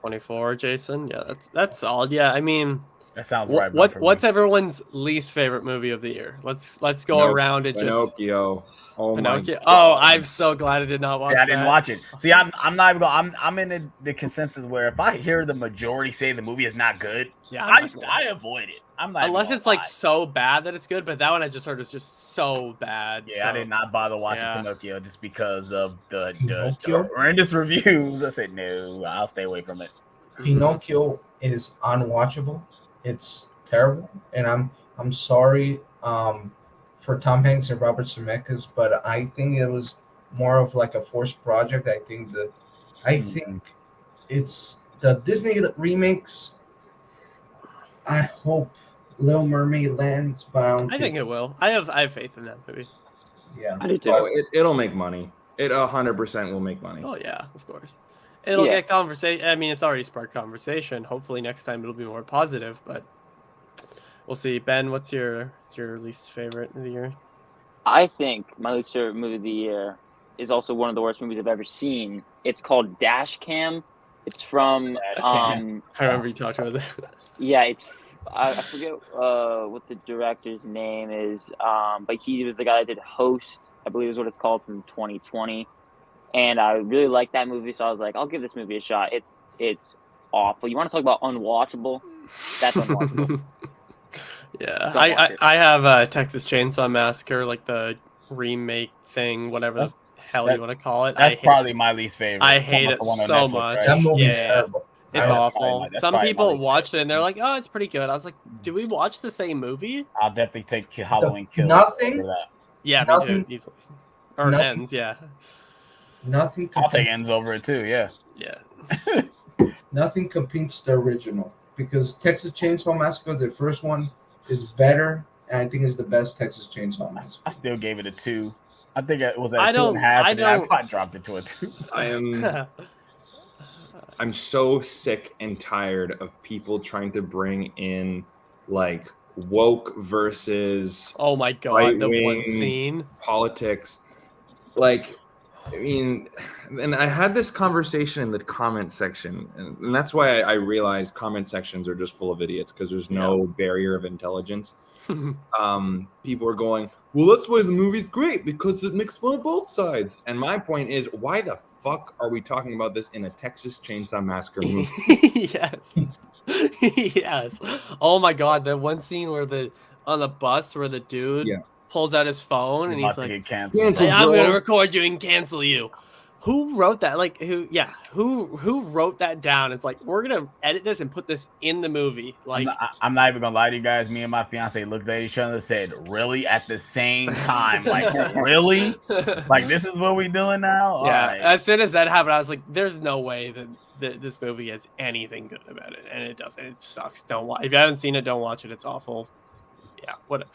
24, Jason. Yeah, that's solid. Yeah, I mean, That sounds right. what's everyone's least favorite movie of the year? Let's go around it. Pinocchio. Oh Pinocchio. my Oh, God. I'm so glad I did not watch See, I didn't that. watch it. See, I'm not even going. I'm in the consensus where if I hear the majority say the movie is not good, Yeah, I avoid it. I'm not unless even it's gonna like lie. so bad that it's good. But that one I just heard is just so bad. Yeah, I so- did not bother watching yeah. Pinocchio just because of the Pinocchio? horrendous reviews. I said no, I'll stay away from it. Pinocchio is unwatchable. It's terrible, and I'm sorry for Tom Hanks and Robert Zemeckis, but I think it was more of like a forced project. I think it's the Disney remakes. I hope Little Mermaid lands, but I don't I think it will. I have faith in that movie. Yeah. I do too. Oh, it'll make money. It 100% will make money. Oh yeah, of course. It'll Yeah. get conversation. I mean, it's already sparked conversation. Hopefully next time it'll be more positive, but we'll see. Ben, what's your least favorite of the year? I think my least favorite movie of the year is also one of the worst movies I've ever seen. It's called Dash Cam. It's from Dashcam. I remember you talked about that. yeah, it's I forget what the director's name is, but he was the guy that did Host, I believe is what it's called, from 2020. And I really liked that movie, so I was like, I'll give this movie a shot. It's awful. You want to talk about unwatchable? That's unwatchable. Yeah, Don't watch it. I have Texas Chainsaw Massacre, like the remake thing, whatever the hell you want to call it. That's probably my least favorite. I hate it The one on so Netflix, much. right? That movie's Yeah. terrible. It's That's awful. that's Some probably my people least watched it favorite. and they're like, "Oh, it's pretty good." I was like, "Do we watch the same movie?" I'll definitely take Halloween Kills. Nothing- over that. Yeah, Nothing- me too, easily. Or nothing- ends, yeah, Nothing. I'll take ends over it too. Yeah. yeah. Nothing competes the original because Texas Chainsaw Massacre, the first one, is better, and I think it's the best Texas Chainsaw Massacre. I still gave it a 2. I think it was at I 2.5. and then I don't- probably dropped it to a 2. I'm so sick and tired of people trying to bring in like woke versus Oh my god, the one right-wing scene. politics. Like, I mean, and I had this conversation in the comment section, and that's why I realized comment sections are just full of idiots because there's no barrier of intelligence. People are going, well, that's why the movie's great because it makes fun of both sides. And my point is, why the fuck are we talking about this in a Texas Chainsaw Massacre movie? Yes. Yes. Oh my god, that one scene where on the bus where the dude pulls out his phone and he's About to like, get canceled. Cancel, I'm bro. gonna record you and cancel you. Who wrote that? Like who wrote that down? It's like, we're gonna edit this and put this in the movie. Like I'm not even gonna lie to you guys. Me and my fiance looked at each other and said, "Really?" at the same time. Like, really? Like, this is what we doing now? All yeah. right. As soon as that happened, I was like, "There's no way that this movie has anything good about it," and it doesn't. It sucks. Don't watch. If you haven't seen it, don't watch it. It's awful. Yeah. What?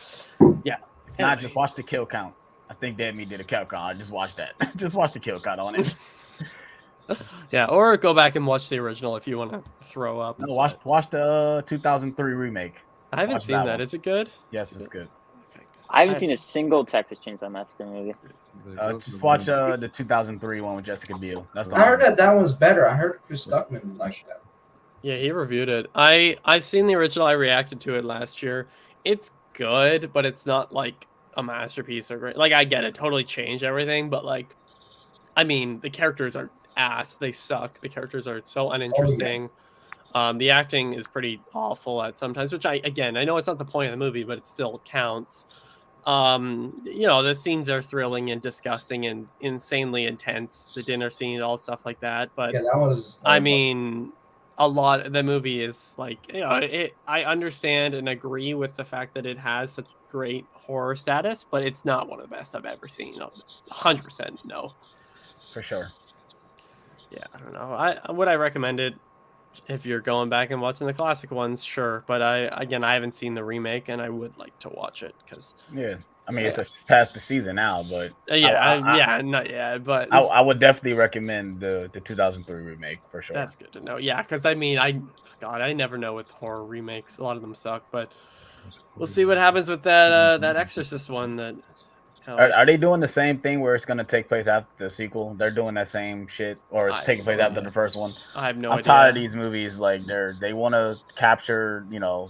Yeah. Nah, Anyway. just watch the kill count. I think Dad Me did a kill count. Just watch that. Just watch the kill count on it. Yeah, or go back and watch the original if you want to throw up. No, watch the 2003 remake. I haven't watch seen that that. one. Is it good? Yes, it's good. Okay, good. I haven't seen a single Texas Chainsaw Massacre movie. Just watch the 2003 one with Jessica Biel. That's the I heard one. that was better. I heard Chris Stuckman liked that. Yeah, he reviewed it. I've seen the original. I reacted to it last year. It's good, but it's not like a masterpiece or great. Like I get it, totally changed everything, but like, I mean, the characters are ass. They suck. The characters are so uninteresting. The acting is pretty awful at sometimes, which I know it's not the point of the movie, but it still counts. You know, the scenes are thrilling and disgusting and insanely intense. The dinner scene, all stuff like that. But Yeah, that was. I mean, a lot of the movie is like, you know, I understand and agree with the fact that it has such great horror status, but it's not one of the best I've ever seen. 100% no. For sure. Yeah, I don't know. Would I recommend it if you're going back and watching the classic ones? Sure, but I haven't seen the remake, and I would like to watch it because I mean, it's past the season now, but not yet, but I would definitely recommend the 2003 remake for sure. That's good to know. Yeah, because I mean, I never know with horror remakes. A lot of them suck, but we'll see what happens with that that Exorcist one. That are they doing the same thing where it's going to take place after the sequel? They're doing that same shit, or it's taking place after the first one? I have no idea. I'm tired of these movies. Like they want to capture, you know,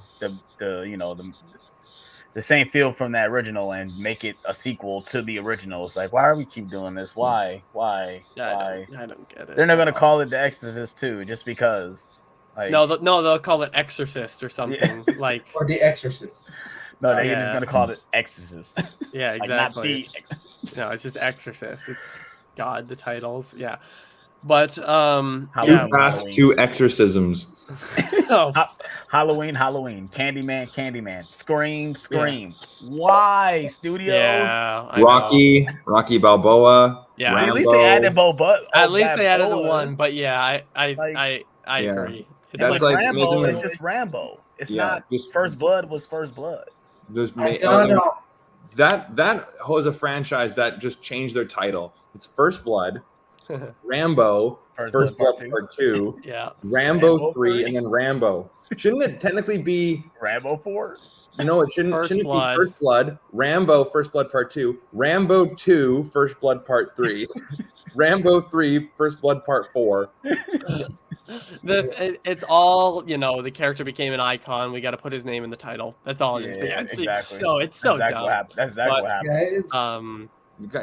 the same feel from that original and make it a sequel to the original. It's like, why are we keep doing this? Why? I don't get it. They're not going to call it The Exorcist 2 just because. Like, no, they'll call it Exorcist or something like or The Exorcist. No, they're just going to call it Exorcist. Yeah, exactly. Like, no, it's just Exorcist. It's God, the titles. Yeah. But too fast, 2 exorcisms. Halloween, Candyman, Scream. Yeah. Why, studios? Yeah, Rocky Balboa. Yeah, Rambo. At least they added Balboa. At least they added the one, but yeah, I agree. That's like Rambo is just Rambo. It's not just First Blood was First Blood. That was a franchise that just changed their title. It's First Blood, Rambo, First Blood Part 2, Rambo 3, and then Rambo. Shouldn't it technically be Rambo 4? You know, it shouldn't be First Blood, Rambo, First Blood Part 2, Rambo 2, First Blood Part 3, Rambo 3, First Blood Part 4. It's all, you know, the character became an icon. We got to put his name in the title. That's all it is. But exactly. It's so dumb. That's exactly what happened.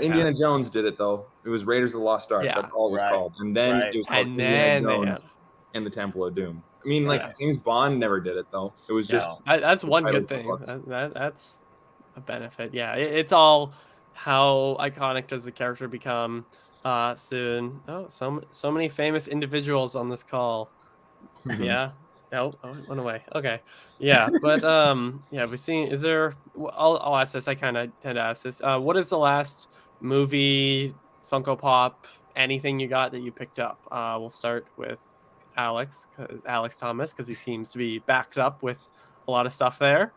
Indiana Jones did it though. It was Raiders of the Lost Ark. That's all it was called. And then it was called Indiana Jones and the Temple of Doom. I mean, like James Bond never did it though. It was just that's one good thing. That's a benefit. Yeah, it's all how iconic does the character become. Soon. Oh, so many famous individuals on this call. Yeah. Oh, it went away. Okay. Yeah, but we've seen. Is there? I'll ask this. I kind of tend to ask this. What is the last movie, Funko Pop, anything you got that you picked up? We'll start with Alex Thomas, because he seems to be backed up with a lot of stuff there.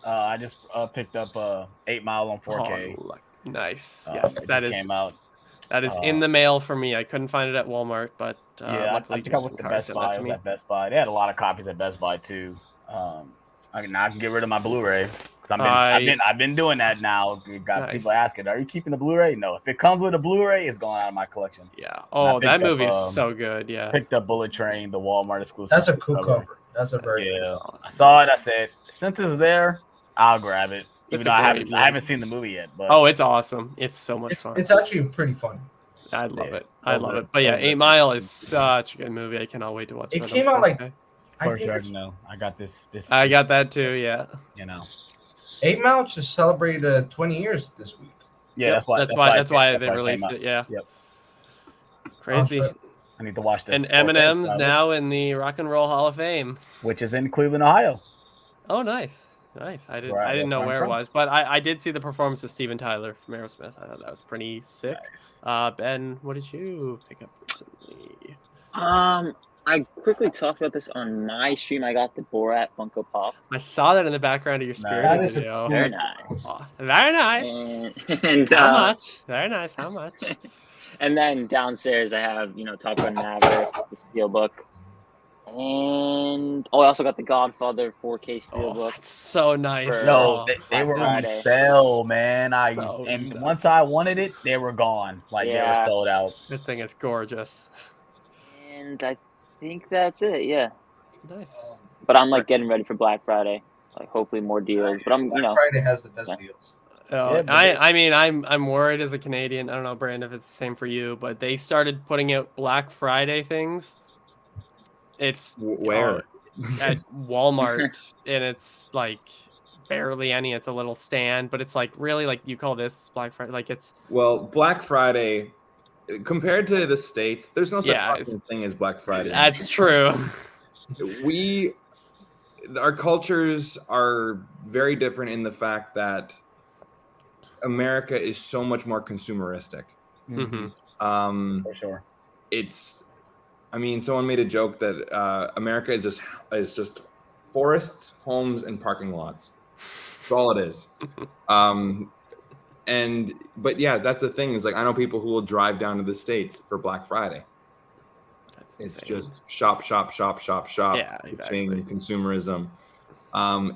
I just picked up 8 Mile on 4K. Oh, nice. Yes, that came out. That is in the mail for me. I couldn't find it at Walmart, but luckily I think I went to Best Buy. I was at Best Buy. They had a lot of copies at Best Buy too. I can get rid of my Blu-ray. I've been doing that now. People asking, "Are you keeping the Blu-ray?" No. If it comes with a Blu-ray, it's going out of my collection. Yeah. Oh, that movie is so good. Yeah. Picked up Bullet Train, the Walmart exclusive. That's a cool cover. That's a very good cover. I saw it. I said, since it's there, I'll grab it. Even though I haven't seen the movie yet. But oh, it's awesome. It's so much fun. It's actually pretty fun. I love it. I love it. But yeah, 8 Mile is such a good movie. I cannot wait to watch it. It came out like for sure. No, I got this. I got that too. Yeah. You know, 8 Mile just celebrated 20 years this week. Yeah, that's why they released it. Yeah. Yep. Crazy. I need to watch this. And Eminem's now in the Rock and Roll Hall of Fame, which is in Cleveland, Ohio. Oh, nice. I didn't know where it was, but I did see the performance of Steven Tyler from Aerosmith. I thought that was pretty sick. Nice. Ben, what did you pick up recently? I quickly talked about this on my stream. I got the Borat Funko Pop. I saw that in the background of your Spirit video. Very nice. Very nice. And how much? Very nice. How much? And then downstairs I have, Top Gun Maverick, the Steelbook. And I also got the Godfather 4K Steelbook. That's so nice. No, they were on sale, man. Once I wanted it, they were gone. They were sold out. Good thing it's gorgeous. And I think that's it. Yeah. Nice. But I'm like getting ready for Black Friday. Like hopefully more deals. But I'm, Black Friday has the best yeah. deals. Oh, Yeah, but I mean, I'm worried as a Canadian. I don't know, Brand, if it's the same for you, but they started putting out Black Friday things. It's Where? at Walmart, and it's like barely any. It's a little stand, but it's like really like you call this Black Friday? Like it's Well, Black Friday, compared to the States, there's no such Yeah, fucking thing as Black Friday. that's true. Our cultures are very different in the fact that America is so much more consumeristic. Mhm. For sure. I mean, someone made a joke that America is just forests, homes, and parking lots. That's all it is. But yeah, that's the thing, is like I know people who will drive down to the States for Black Friday. That's It's insane. just shop. Yeah, exactly. Consumerism.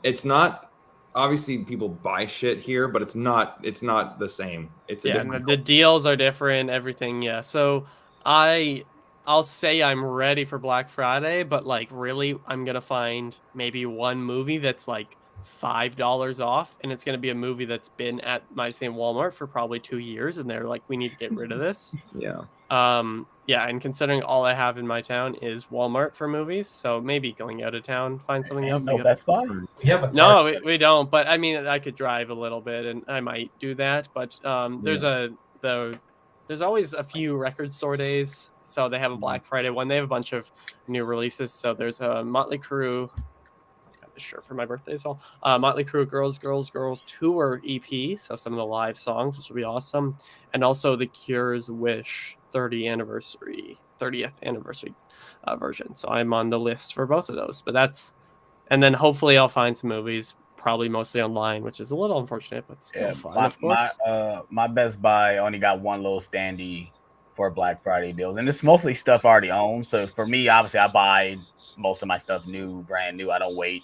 It's not, obviously people buy shit here, but it's not the same. It's a Yeah, different and the deals are different, everything. Yeah. So I'll say I'm ready for Black Friday, but like really I'm gonna find maybe one movie that's like $5 off, and it's gonna be a movie that's been at my same Walmart for probably 2 years, and they're like, we need to get rid of this. yeah. Yeah, and considering all I have in my town is Walmart for movies, so maybe going out of town, find something And else. no Best Buy. We have a No, Target. we don't. But I mean, I could drive a little bit, and I might do that. But there's always a few record store days. So they have a Black Friday one. They have a bunch of new releases. So there's a Motley Crue. Got this shirt for my birthday as well. Motley Crue Girls Tour EP. So some of the live songs, which will be awesome, and also the Cure's Wish 30th anniversary version. So I'm on the list for both of those. But that's. And then hopefully I'll find some movies, probably mostly online, which is a little unfortunate, but still fun, of course. My Best Buy only got one little standee for Black Friday deals, and it's mostly stuff I already own. So for me, obviously, I buy most of my stuff brand new. I don't wait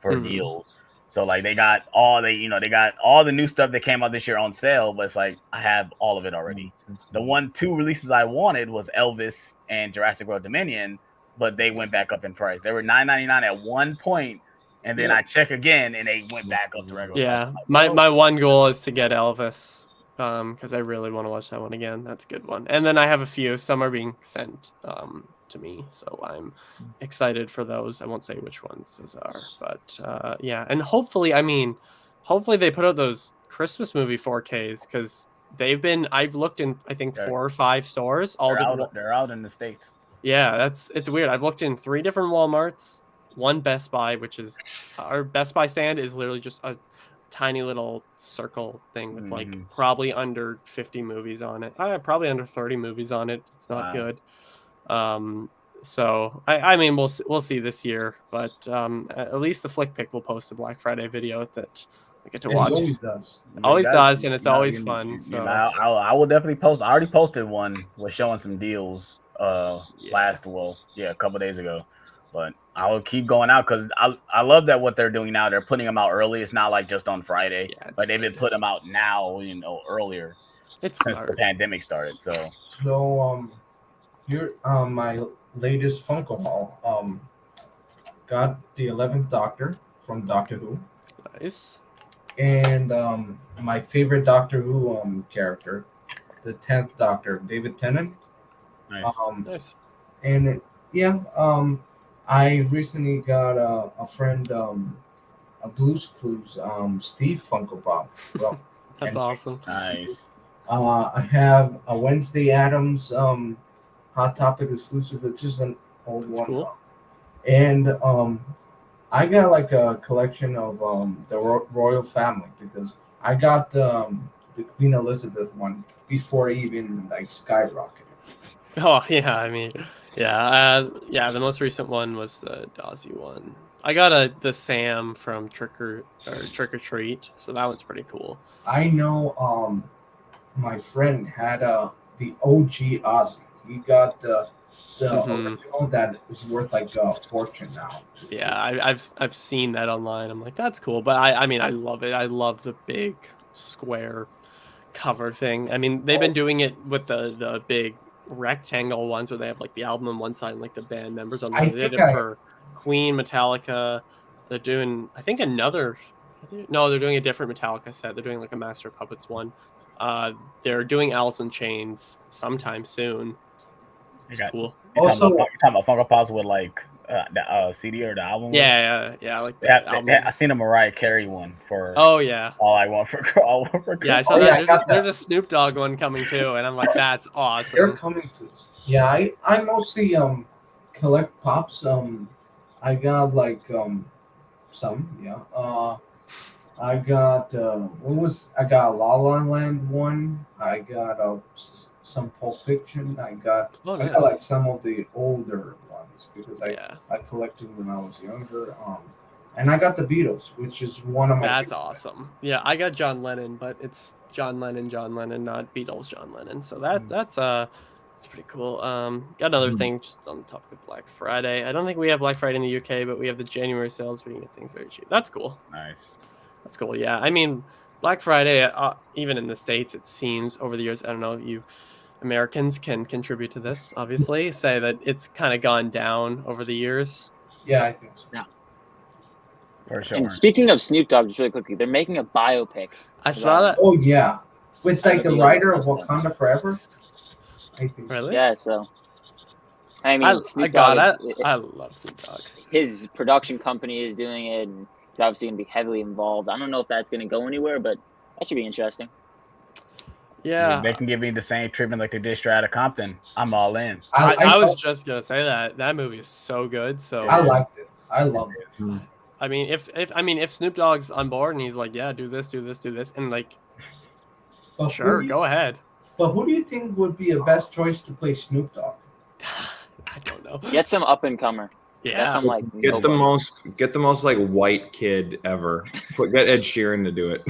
for deals. So like they got all the new stuff that came out this year on sale, but it's like I have all of it already. The two releases I wanted was Elvis and Jurassic World Dominion, but they went back up in price. They were $9.99 at one point, and then I check again, and they went back up to regular Yeah, price. my one goal is to get Elvis, because I really want to watch that one again. That's a good one. And then I have a few. Some are being sent to me, so I'm excited for those. I won't say which ones those are, but yeah. And hopefully they put out those Christmas movie 4Ks, because I've looked in I think 4 or 5 stores. They're out in the States. Yeah, it's weird. I've looked in 3 different Walmarts, one Best Buy, which is our Best Buy stand is literally just a tiny little circle thing with like probably under 50 movies on it. Probably under 30 movies on it. It's not good. So I mean we'll see this year, but at least the Flick Pick will post a Black Friday video that I get to watch. It always does, and it's always fun. So I will definitely post. I already posted one with showing some deals a couple days ago, but I will keep going out because I love that what they're doing now. They're putting them out early. It's not like just on Friday, but they've been putting them out now, earlier. It's since smart. the pandemic started. So here my latest Funko haul. Got the 11th Doctor from Doctor Who. Nice. And my favorite Doctor Who character, the 10th Doctor, David Tennant. Nice. Nice. And I recently got a friend, a Blue's Clues, Steve Funko Pop. Well, That's awesome. Nice. I have a Wednesday Addams Hot Topic exclusive, which is an old one. Cool. And I got like a collection of the royal family, because I got the Queen Elizabeth one before it even like skyrocketed. Oh yeah, I mean, yeah. The most recent one was the Dozzy one. I got the Sam from Trick or Treat, so that one's pretty cool. I know. My friend had the OG Ozzy. He got the original that is worth like a fortune now. Yeah, I've seen that online. I'm like, that's cool, but I mean, I love it. I love the big square cover thing. I mean, they've been doing it with the big rectangle ones where they have like the album on one side and like the band members on the other. They did it for Queen, Metallica. They're doing, I think, another. No, they're doing a different Metallica set. They're doing like a Master of Puppets one. They're doing Alice in Chains sometime soon. It's cool. You're Also, talking about Funko Pops with like the CD or the album? Yeah, like that album. I seen a Mariah Carey one for. Oh yeah. All I Want for Christmas. Yeah, I saw that. There's a Snoop Dogg one coming too, and I'm like, that's awesome. They're coming to. Yeah, I mostly collect pops. I got like some, yeah. I got I got a La La Land one. I got some Pulp Fiction. I got like some of the older ones because I collected when I was younger. And I got the Beatles, which is one of my. That's awesome. Yeah, I got John Lennon, but it's John Lennon, not Beatles, John Lennon. So that's pretty cool. Got another thing just on the topic of Black Friday. I don't think we have Black Friday in the UK, but we have the January sales where you can get things very cheap. That's cool. Nice. That's cool. Yeah, I mean, Black Friday, even in the States, it seems over the years. I don't know if you Americans can contribute to this. Obviously, say that it's kind of gone down over the years. Yeah, I think so. Yeah. For sure. And speaking of Snoop Dogg, just really quickly, they're making a biopic. I saw that. Oh yeah, with like the writer of Wakanda Forever. I think. Really? Yeah. So, I mean, I love Snoop Dogg. His production company is doing it, and he's obviously going to be heavily involved. I don't know if that's going to go anywhere, but that should be interesting. Yeah, if they can give me the same treatment like they did Straight Outta Compton, I'm all in. I was just gonna say that movie is so good. So I liked it. I loved it. I mean, if Snoop Dogg's on board and he's like, yeah, do this, and like, sure, go ahead. But who do you think would be a best choice to play Snoop Dogg? I don't know. Get some up and comer. Yeah, some, like, get the most like white kid ever. Get Ed Sheeran to do it.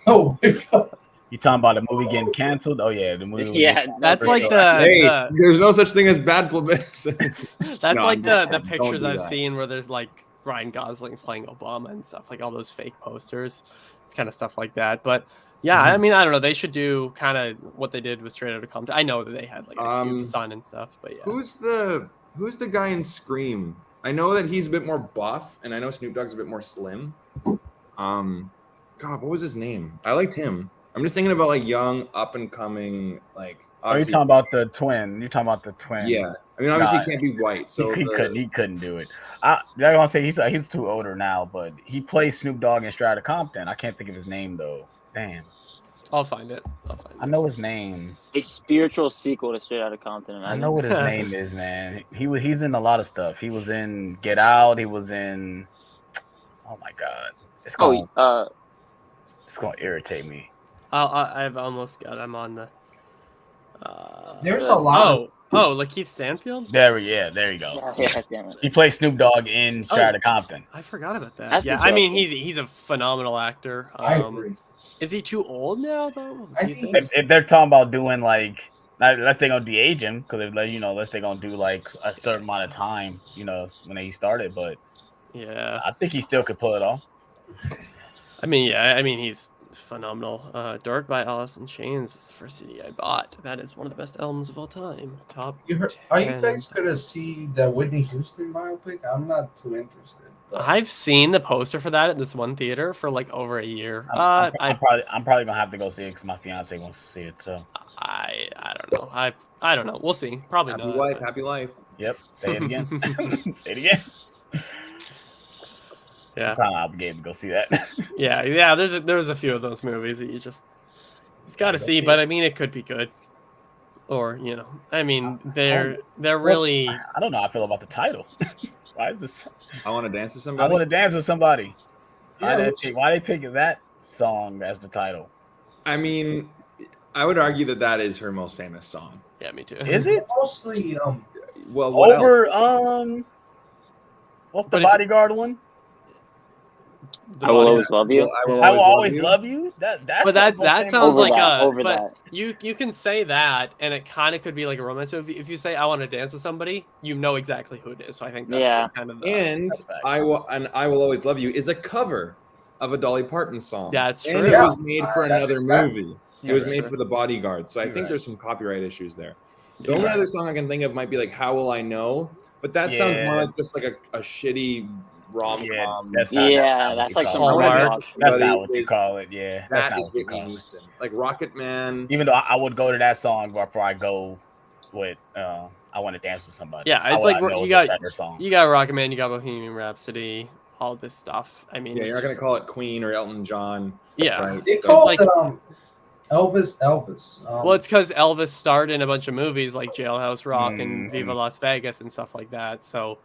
Oh my God. You talking about the movie getting canceled? Oh yeah, the movie. Yeah, that's like sure. There's no such thing as bad publicity. That's like the pictures I've seen where there's like Ryan Gosling's playing Obama and stuff, like all those fake posters. It's kind of stuff like that. But yeah, I mean, I don't know. They should do kind of what they did with Straight Outta Compton. I know that they had like a huge son and stuff, but yeah. Who's the guy in Scream? I know that he's a bit more buff, and I know Snoop Dogg's a bit more slim. God, what was his name? I liked him. I'm just thinking about like young, up and coming, like. Oh, you're talking about the twin. You're talking about the twin. Yeah, I mean, obviously he can't be white, so he couldn't do it. I'm gonna say he's too older now, but he plays Snoop Dogg in Straight Outta Compton. I can't think of his name though. Damn. I'll find it. I know his name. A spiritual sequel to Straight Outta Compton. I know what his name is, man. He's in a lot of stuff. He was in Get Out. He was in. Oh my God. It's gonna irritate me. I've almost got. I'm on the. There's a lot. Oh, Lakeith Stanfield. There you go. Yeah, he plays Snoop Dogg in Straight Outta Compton. I forgot about that. That's I mean he's a phenomenal actor. I agree. Is he too old now though? I think if they're talking about doing like, unless they're gonna de-age him, because unless they're gonna do like a certain amount of time, when he started. But yeah, I think he still could pull it off. I mean he's phenomenal. Dark by Alice in Chains is the first CD I bought. That is one of the best albums of all time. Top. Are you guys gonna see the Whitney Houston biopic? I'm not too interested. I've seen the poster for that at this one theater for like over a year. I'm probably gonna have to go see it because my fiance wants to see it. So I don't know. I don't know. We'll see. Probably happy not. Wife, happy life. Yep. Say it again. Say it again. Yeah. I'm kind of obligated to go see that. Yeah. There's a few of those movies that you just got to see, but I mean it could be good. Or I mean they're really. I don't know how I feel about the title. Why is this? I want to dance with somebody. I want to dance with somebody. Yeah, why they pick that song as the title? I mean, I would argue that is her most famous song. Yeah, me too. Is it mostly? Well, what over else? What's the Bodyguard one? I will always love you. I will always love you. That sounds like that. You can say that, and it kind of could be like a romance movie. If you say I want to dance with somebody, you know exactly who it is. So I think that's kind of I will always love you is a cover of a Dolly Parton song. Yeah, it's true. And it was made for another movie. It was made true. for The Bodyguard. So I think there's some copyright issues there. The only other song I can think of might be like How Will I Know, But that sounds more Yeah. like just like a shitty rom-com. That's That's like what you some call it. Hallmark. Hallmark. That's not Buddy what you is- call it. Yeah, that's That not is what you Whitney call it. Houston. Like Rocket Man. Even though I would go to that song before I go with I Want to Dance with Somebody. Yeah, I it's would like not know you it's a got better song. you got Rocket Man, you got Bohemian Rhapsody, all this stuff. I mean, Yeah, it's you're not gonna just- call it Queen or Elton John. Yeah. Right? They So- called like- Elvis. Well, it's because Elvis starred in a bunch of movies like Jailhouse Rock and Mhm. Viva Las Vegas and stuff like that. So,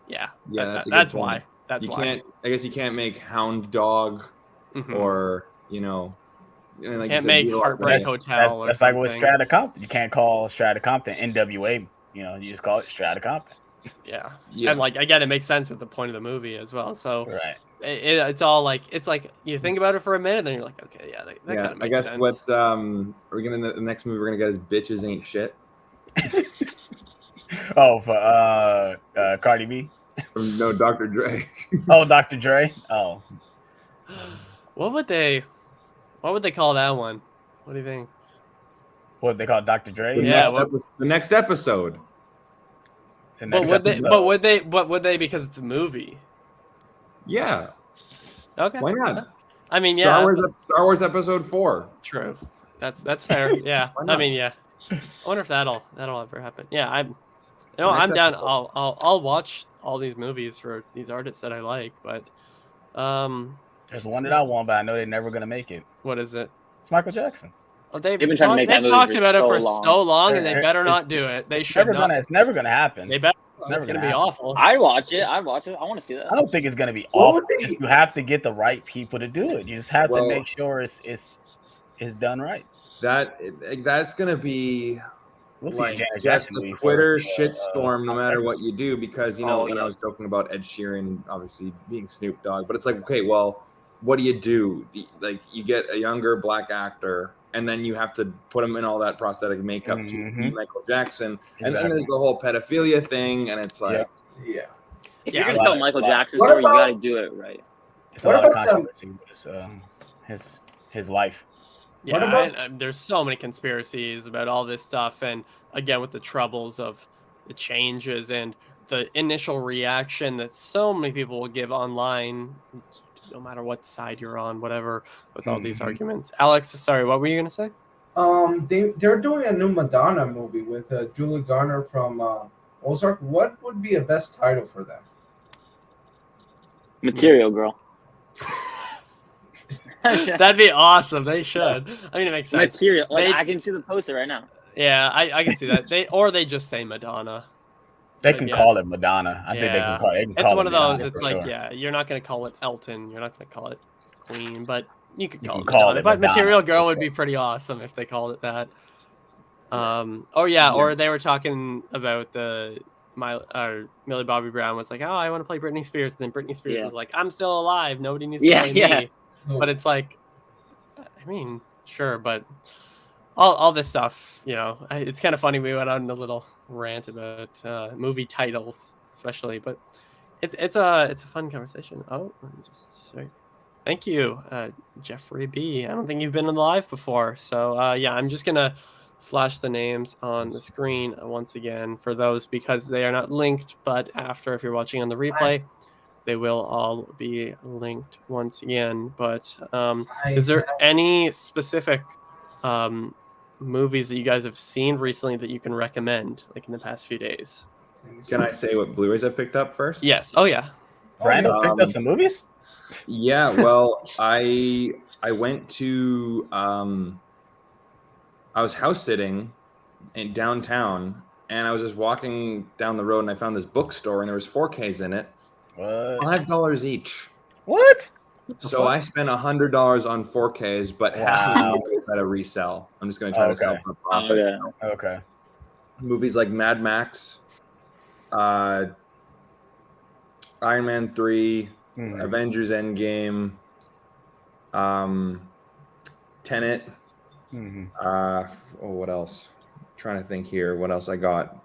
yeah, Yeah, that's a good that's point. why. That's you why. can't. I guess you can't make Hound Dog Mhm. or you know. And like you Can't said, make Viva Las Heartbreak Vegas. Hotel or That's like with something. Strata Compton. You can't call Strata Compton NWA. You know, you just call it Strata Compton. Yeah. Yeah. And like again, it makes sense with the point of the movie as well. So Right. it's all like you think about it for a minute, then you're like, okay, yeah, that kind of makes I guess sense. what we're gonna the next movie we're gonna get is Bitches Ain't Shit. Oh, for Cardi B. From no Dr. Dre. Oh, Dr. Dre. Oh, What would they call that one? What do you think? what they call Dr. Dre? The, Yeah, next what- the next episode. The But next would they? episode. But would they? Because it's a movie. Yeah. Okay. Why not? Yeah. I mean, yeah. Star Wars Episode 4. True. That's fair. Yeah. Why I not? mean, yeah. I wonder if that'll ever happen. Yeah, I'm. Next I'm down. episode. I'll watch all these movies for these artists that I like. But, There's one that I want, but I know they're never gonna make it. what is it? It's Michael Jackson. Oh, they've been trying to make that they've movie talked for about it so for long. so long, and they It's- better not do it. They It's should never not. gonna. It's never gonna happen. They better. It's, never gonna gonna be happen. awful. I watch it. I want to see that. I don't think it's gonna be What awful. would they- Just you have to get the right people to do it. You just have Well- to make sure it's done right. That's gonna be We'll see. like Janet just Jackson a movie Twitter for, shitstorm no matter what you do, because you know Oh, when yeah. I was joking about Ed Sheeran obviously being Snoop Dogg, but it's like, okay, well, what do you do? Like you get a younger black actor and then you have to put him in all that prosthetic makeup to be Mhm. Michael Jackson, and then Exactly. there's the whole pedophilia thing, and it's like, Yeah. If Yeah, you're gonna a tell lot- Michael lot. Jackson What story, you about- got to do it right. It's a What lot of about controversy with his life. Yeah, What about- there's so many conspiracies about all this stuff, and again with the troubles of the changes and the initial reaction that so many people will give online, no matter what side you're on, whatever, with all these Mhm. arguments. Alex, sorry, what were you gonna say? They're doing a new Madonna movie with Julie Garner from Ozark. What would be a best title for them? Material Girl. That'd be awesome. They should. I mean, it makes sense. Material. Like They- I can see the poster right now. Yeah, I can see that. They just say Madonna. They But can yeah. call it Madonna. I think they Yeah. can call it. They can It's call one it of those. Madonna It's for like, sure. yeah, you're not gonna call it Elton. You're not gonna call it Queen, but you could You call can it call Madonna. it But Madonna, Material for Girl would sure. be pretty awesome if they called it that. Oh yeah, or they were talking about Millie Bobby Brown was like, oh, I want to play Britney Spears, and then Britney Spears Yeah. is like, I'm still alive. Nobody needs to Yeah, play yeah. me. But it's like, I mean, sure, but all this stuff, you know, it's kind of funny. We went on a little rant about movie titles, especially, but it's a fun conversation. Oh, let me just sorry. Thank you, Jeffrey B. I don't think you've been on the live before, so yeah, I'm just gonna flash the names on the screen once again for those because they are not linked. But after, if you're watching on the replay, they will all be linked once again. But is there any specific movies that you guys have seen recently that you can recommend, like in the past few days? can I say what Blu-rays I picked up first? Yes. Oh yeah. Brando picked up some movies. Yeah, well, I went to I was house sitting in downtown, and I was just walking down the road, and I found this bookstore, and there was 4Ks in it, What? $5 each. What? So I spent $100 on 4Ks, but half of Wow. it I'm gonna try to resell. I'm just going to try to sell Okay. for profit. Yeah. Okay. Movies like Mad Max, Iron Man 3, Mhm. Avengers Endgame, Tenet. Mhm. What else? trying to think here. What else I got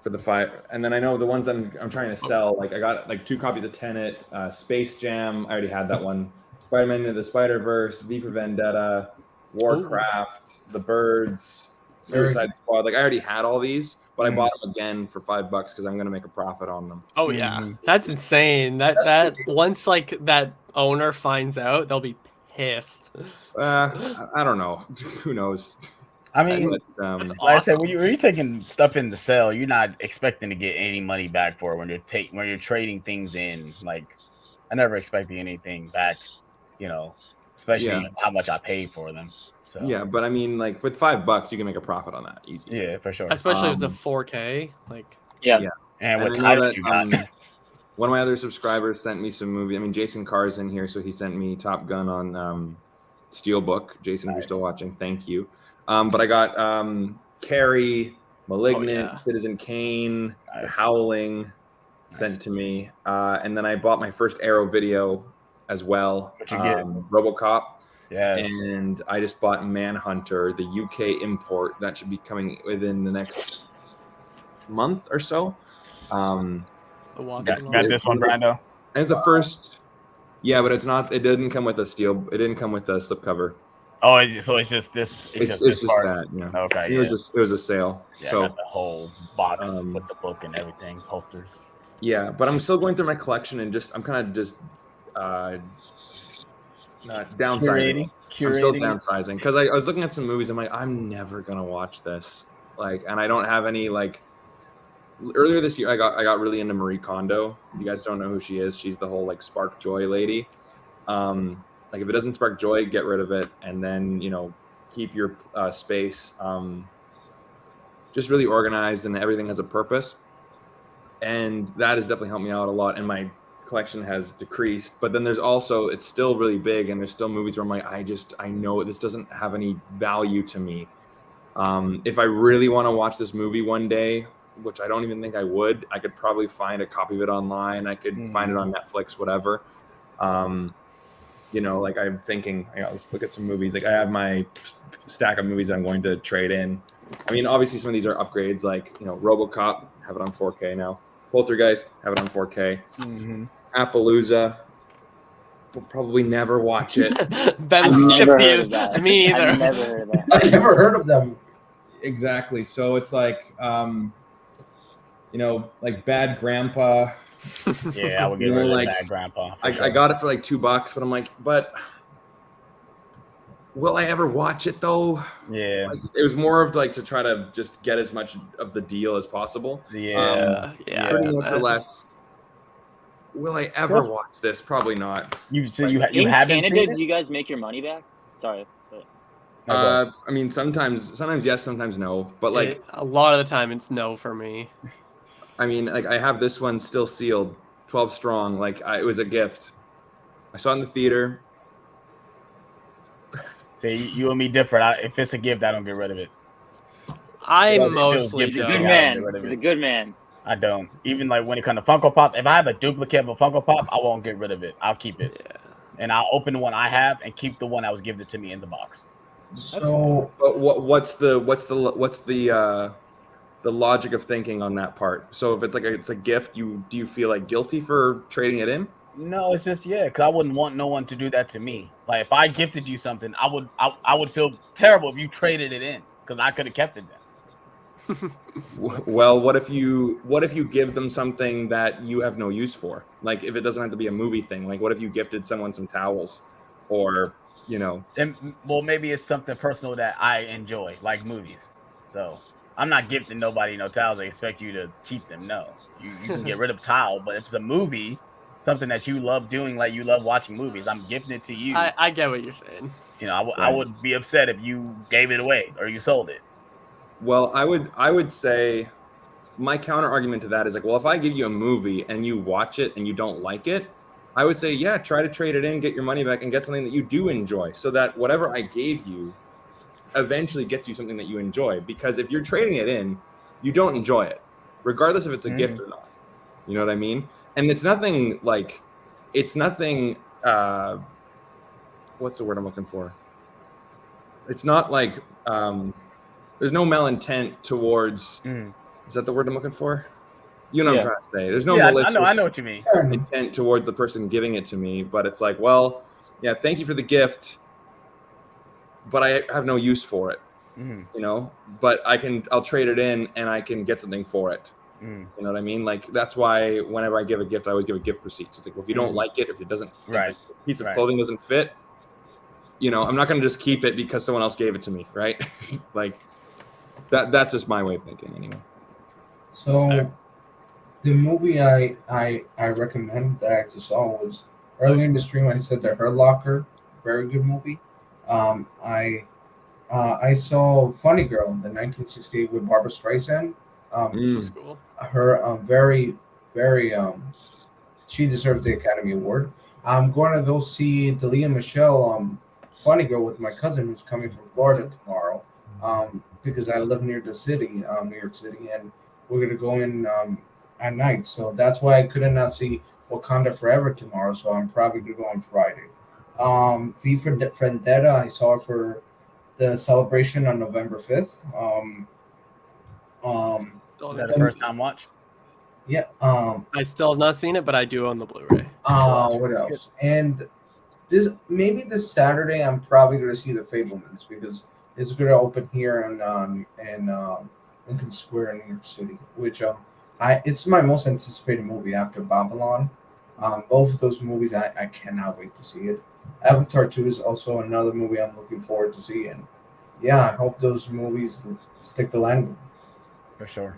for the 5? And then I know the ones that I'm trying to sell. Like I got like 2 copies of Tenet, Space Jam. I already had that one. Spider-Man Into the Spider-Verse, V for Vendetta, Warcraft, The Birds, Suicide Squad. Like I already had all these, but I bought them again for $5 because I'm gonna make a profit on them. Oh yeah, that's insane. That once like that owner finds out, they'll be pissed. I don't know. Who knows? I mean, But, That's like I said, awesome. when you're taking stuff in to sell, you're not expecting to get any money back for it when you're trading things in. Like, I never expected anything back, you know, especially how much I paid for them. So yeah, but I mean, like with $5, you can make a profit on that easy. yeah, for sure. Especially with the 4K, like Yeah. And what I know titles you got? one of my other subscribers sent me some movie. I mean, Jason Carr's in here, so he sent me Top Gun on Steelbook. Jason, if you're still watching, thank you. But I got Carrie, Malignant, Citizen Kane, Howling sent to me, and then I bought my first Arrow video as well. What you get? RoboCop. Yes. And I just bought Manhunter, the UK import that should be coming within the next month or so. Got this one, Brando. It was the first. Yeah, but it's not. It didn't come with a steel. It didn't come with a slipcover. Oh, so it's just this. It's just that. Yeah. Okay. It was a sale. Yeah, so I got the whole box with the book and everything, posters. Yeah, but I'm still going through my collection and I'm kind of just downsizing. I'm still downsizing because I was looking at some movies. I'm like, I'm never gonna watch this. Like, and I don't have any like. Earlier this year, I got really into Marie Kondo. You guys don't know who she is. She's the whole like spark joy lady. Like if it doesn't spark joy, get rid of it, and then keep your space just really organized and everything has a purpose. And that has definitely helped me out a lot. And my collection has decreased, but then there's also, it's still really big, and there's still movies where I'm like, I know this doesn't have any value to me. If I really want to watch this movie one day, which I don't even think I would, I could probably find a copy of it online. I could find it on Netflix, whatever. Like I'm thinking, let's look at some movies. Like I have my stack of movies that I'm going to trade in. I mean, obviously some of these are upgrades, like, RoboCop, have it on 4K now. Poltergeist, have it on 4K. Appaloosa, will probably never watch it. Ben skipped views. Me either. I've never heard of that. I never heard of them. Exactly. So it's like, like Bad Grandpa. Yeah, I would get rid of Bad Grandpa. I got it for like $2, but I'm like, will I ever watch it though? Yeah. It was more of like to try to just get as much of the deal as possible. Yeah. Pretty much or less. Will I ever watch this? Probably not. You in haven't Canada, seen it? do you guys make your money back? Sorry. I mean, sometimes yes, sometimes no. But like a lot of the time, it's no for me. I mean, like I have this one still sealed, 12 strong. Like it was a gift. I saw it in the theater. See, you and me different. If it's a gift, I don't get rid of it. I mostly He's a don't. good man. He's a good man. I don't. Even like when it comes to Funko Pops, if I have a duplicate of a Funko Pop, I won't get rid of it. I'll keep it. Yeah. And I'll open the one I have and keep the one that was gifted to me in the box. So but what's the logic of thinking on that part? So if it's a gift, do you feel like guilty for trading it in? No, it's just because I wouldn't want no one to do that to me. Like if I gifted you something, I would feel terrible if you traded it in because I could have kept it then. Well, what if you give them something that you have no use for? Like if it doesn't have to be a movie thing. Like what if you gifted someone some towels, or And well, maybe it's something personal that I enjoy, like movies. So I'm not gifting nobody no towels. I expect you to keep them. No, you can get rid of towel, but if it's a movie, something that you love doing, like you love watching movies, I'm gifting it to you. I get what you're saying. I would be upset if you gave it away or you sold it. Well, I would say my counter argument to that is like, well, if I give you a movie and you watch it and you don't like it, I would say, yeah, try to trade it in, get your money back, and get something that you do enjoy, so that whatever I gave you eventually gets you something that you enjoy. Because if you're trading it in, you don't enjoy it, regardless if it's a gift or not. You know what I mean? And it's nothing. What's the word I'm looking for? It's not like there's no malintent towards. Is that the word I'm looking for? You know what I'm trying to say. There's no malicious I know what you mean. intent towards the person giving it to me, but it's like, well, yeah, thank you for the gift, but I have no use for it. Mm-hmm. you know, but I'll trade it in and I can get something for it. Mm-hmm. You know what I mean? Like, that's why whenever I give a gift, I always give a gift receipt. So it's like, well, if you don't Mhm. like it, if it doesn't, Right. if a piece of Right. clothing doesn't fit, you know, I'm not going to just keep it because someone else gave it to me, right? Like, that's just my way of thinking, anyway. So the movie I recommend that I actually saw was earlier in the stream. I said the Hurt Locker, very good movie. I saw Funny Girl, the 1968 with Barbara Streisand. Which was cool. Her very very she deserves the Academy Award. I'm going to go see the Leah Michelle Funny Girl with my cousin who's coming from Florida tomorrow. Because I live near the city, New York City, and we're gonna go in at night. So that's why I couldn't not see Wakanda Forever tomorrow. So I'm probably gonna go on Friday. V for Vendetta, I saw it for the celebration on November 5th. Is that a first time watch? Yeah. I still have not seen it, but I do own the Blu-ray. What else? And this Saturday, I'm probably gonna see The Fablemans because it's gonna open here in Lincoln Square in New York City, which it's my most anticipated movie after Babylon. Both of those movies, I cannot wait to see it. Avatar 2 is also another movie I'm looking forward to see, and yeah, I hope those movies stick the landing. For sure.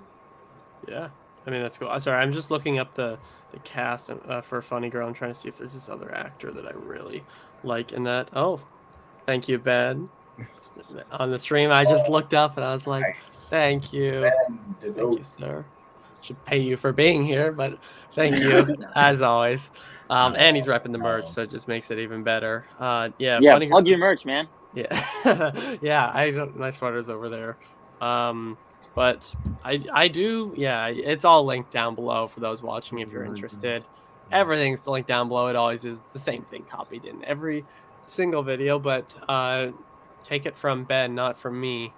Yeah, I mean that's cool. I'm sorry, I'm just looking up the cast for Funny Girl. I'm trying to see if there's this other actor that I really like in that. Oh, thank you, Ben. On the stream, I just looked up and I was like, Nice. "Thank you, Ben, thank you, sir. Should pay you for being here, but thank you as always." And he's repping the merch, so it just makes it even better. Yeah, Funny plug Girl. your merch, man. Yeah, yeah. I don't. My sweater's over there. But I do. Yeah, it's all linked down below for those watching if you're interested. Everything's linked down below. It always is the same thing copied in every single video. But take it from Ben, not from me.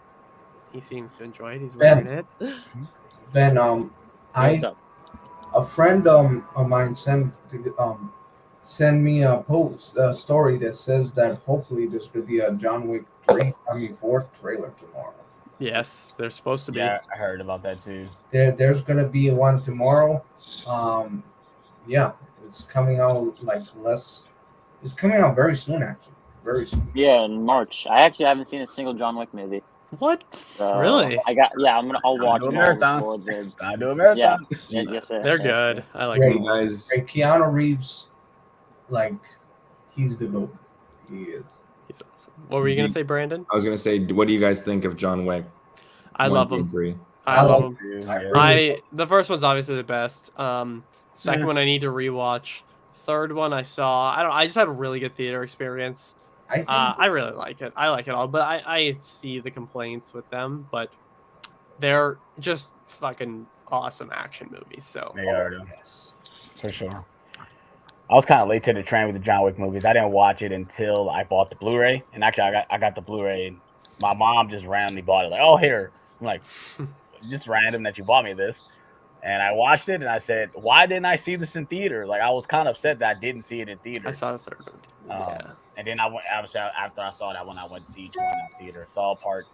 He seems to enjoy it. He's wearing it. Ben, What's up? a friend of mine sent me a story that says that hopefully there's gonna be a John Wick 4 trailer tomorrow. Yes, they're supposed to be. Yeah, I heard about that too. There's gonna be one tomorrow. Yeah, it's coming out It's coming out very soon, actually. Very soon. Yeah, in March. I actually haven't seen a single John Wick movie. What? So Really? I'll watch do a them marathon. all before the. I do a marathon. Yes, sir. They're Yes, good. sir. I like Great. them. Guys, Great. Keanu Reeves, he's the GOAT. He is. He's awesome. What were you gonna say, Brandon? I was gonna say, what do you guys think of John Wick? I 1, love 2, him. 3? I love him. Yeah. The first one's obviously the best. Second one I need to rewatch. Third one I saw. I just had a really good theater experience. I really like it. I like it all, but I see the complaints with them, but they're just fucking awesome action movies. So They are, though. Yes. For sure. I was kind of late to the train with the John Wick movies. I didn't watch it until I bought the Blu-ray, and actually I got the Blu-ray. And my mom just randomly bought it. Like, oh, here. I'm like, just random that you bought me this. And I watched it, and I said, why didn't I see this in theater? Like, I was kind of upset that I didn't see it in theater. I saw the third one. Yeah. And then I went. Obviously, after I saw that one, I went to see each one in the theater. Saw part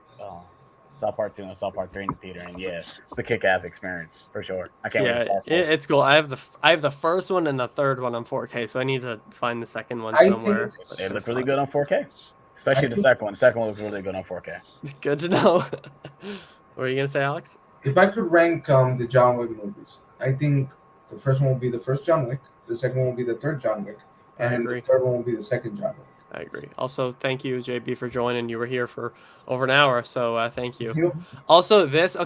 2 and saw part 3 in the theater, and yeah, it's a kick-ass experience for sure. I can't wait. Yeah, it's cool. I have the first one and the third one on 4K, so I need to find the second one somewhere. They look really good on 4K, especially the second one. The second one looks really good on 4K. Good to know. What are you gonna say, Alex? If I could rank the John Wick movies, I think the first one will be the first John Wick, the second one will be the third John Wick, and the third one will be the second John Wick. I agree. Also, thank you, JB, for joining. You were here for over an hour, so thank you. Also, this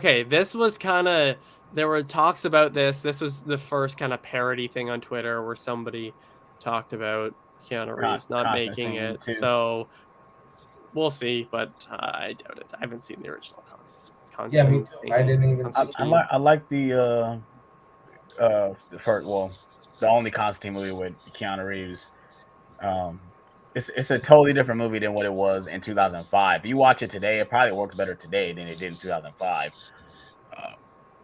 was kind of, there were talks about this. This was the first kind of parody thing on Twitter where somebody talked about Keanu Reeves not making it. Too. So we'll see, but I doubt it. I haven't seen the original Constantine. Yeah, me too. I didn't even see I like the first, well, the only Constantine movie with Keanu Reeves. It's a totally different movie than what it was in 2005. If you watch it today, it probably works better today than it did in 2005.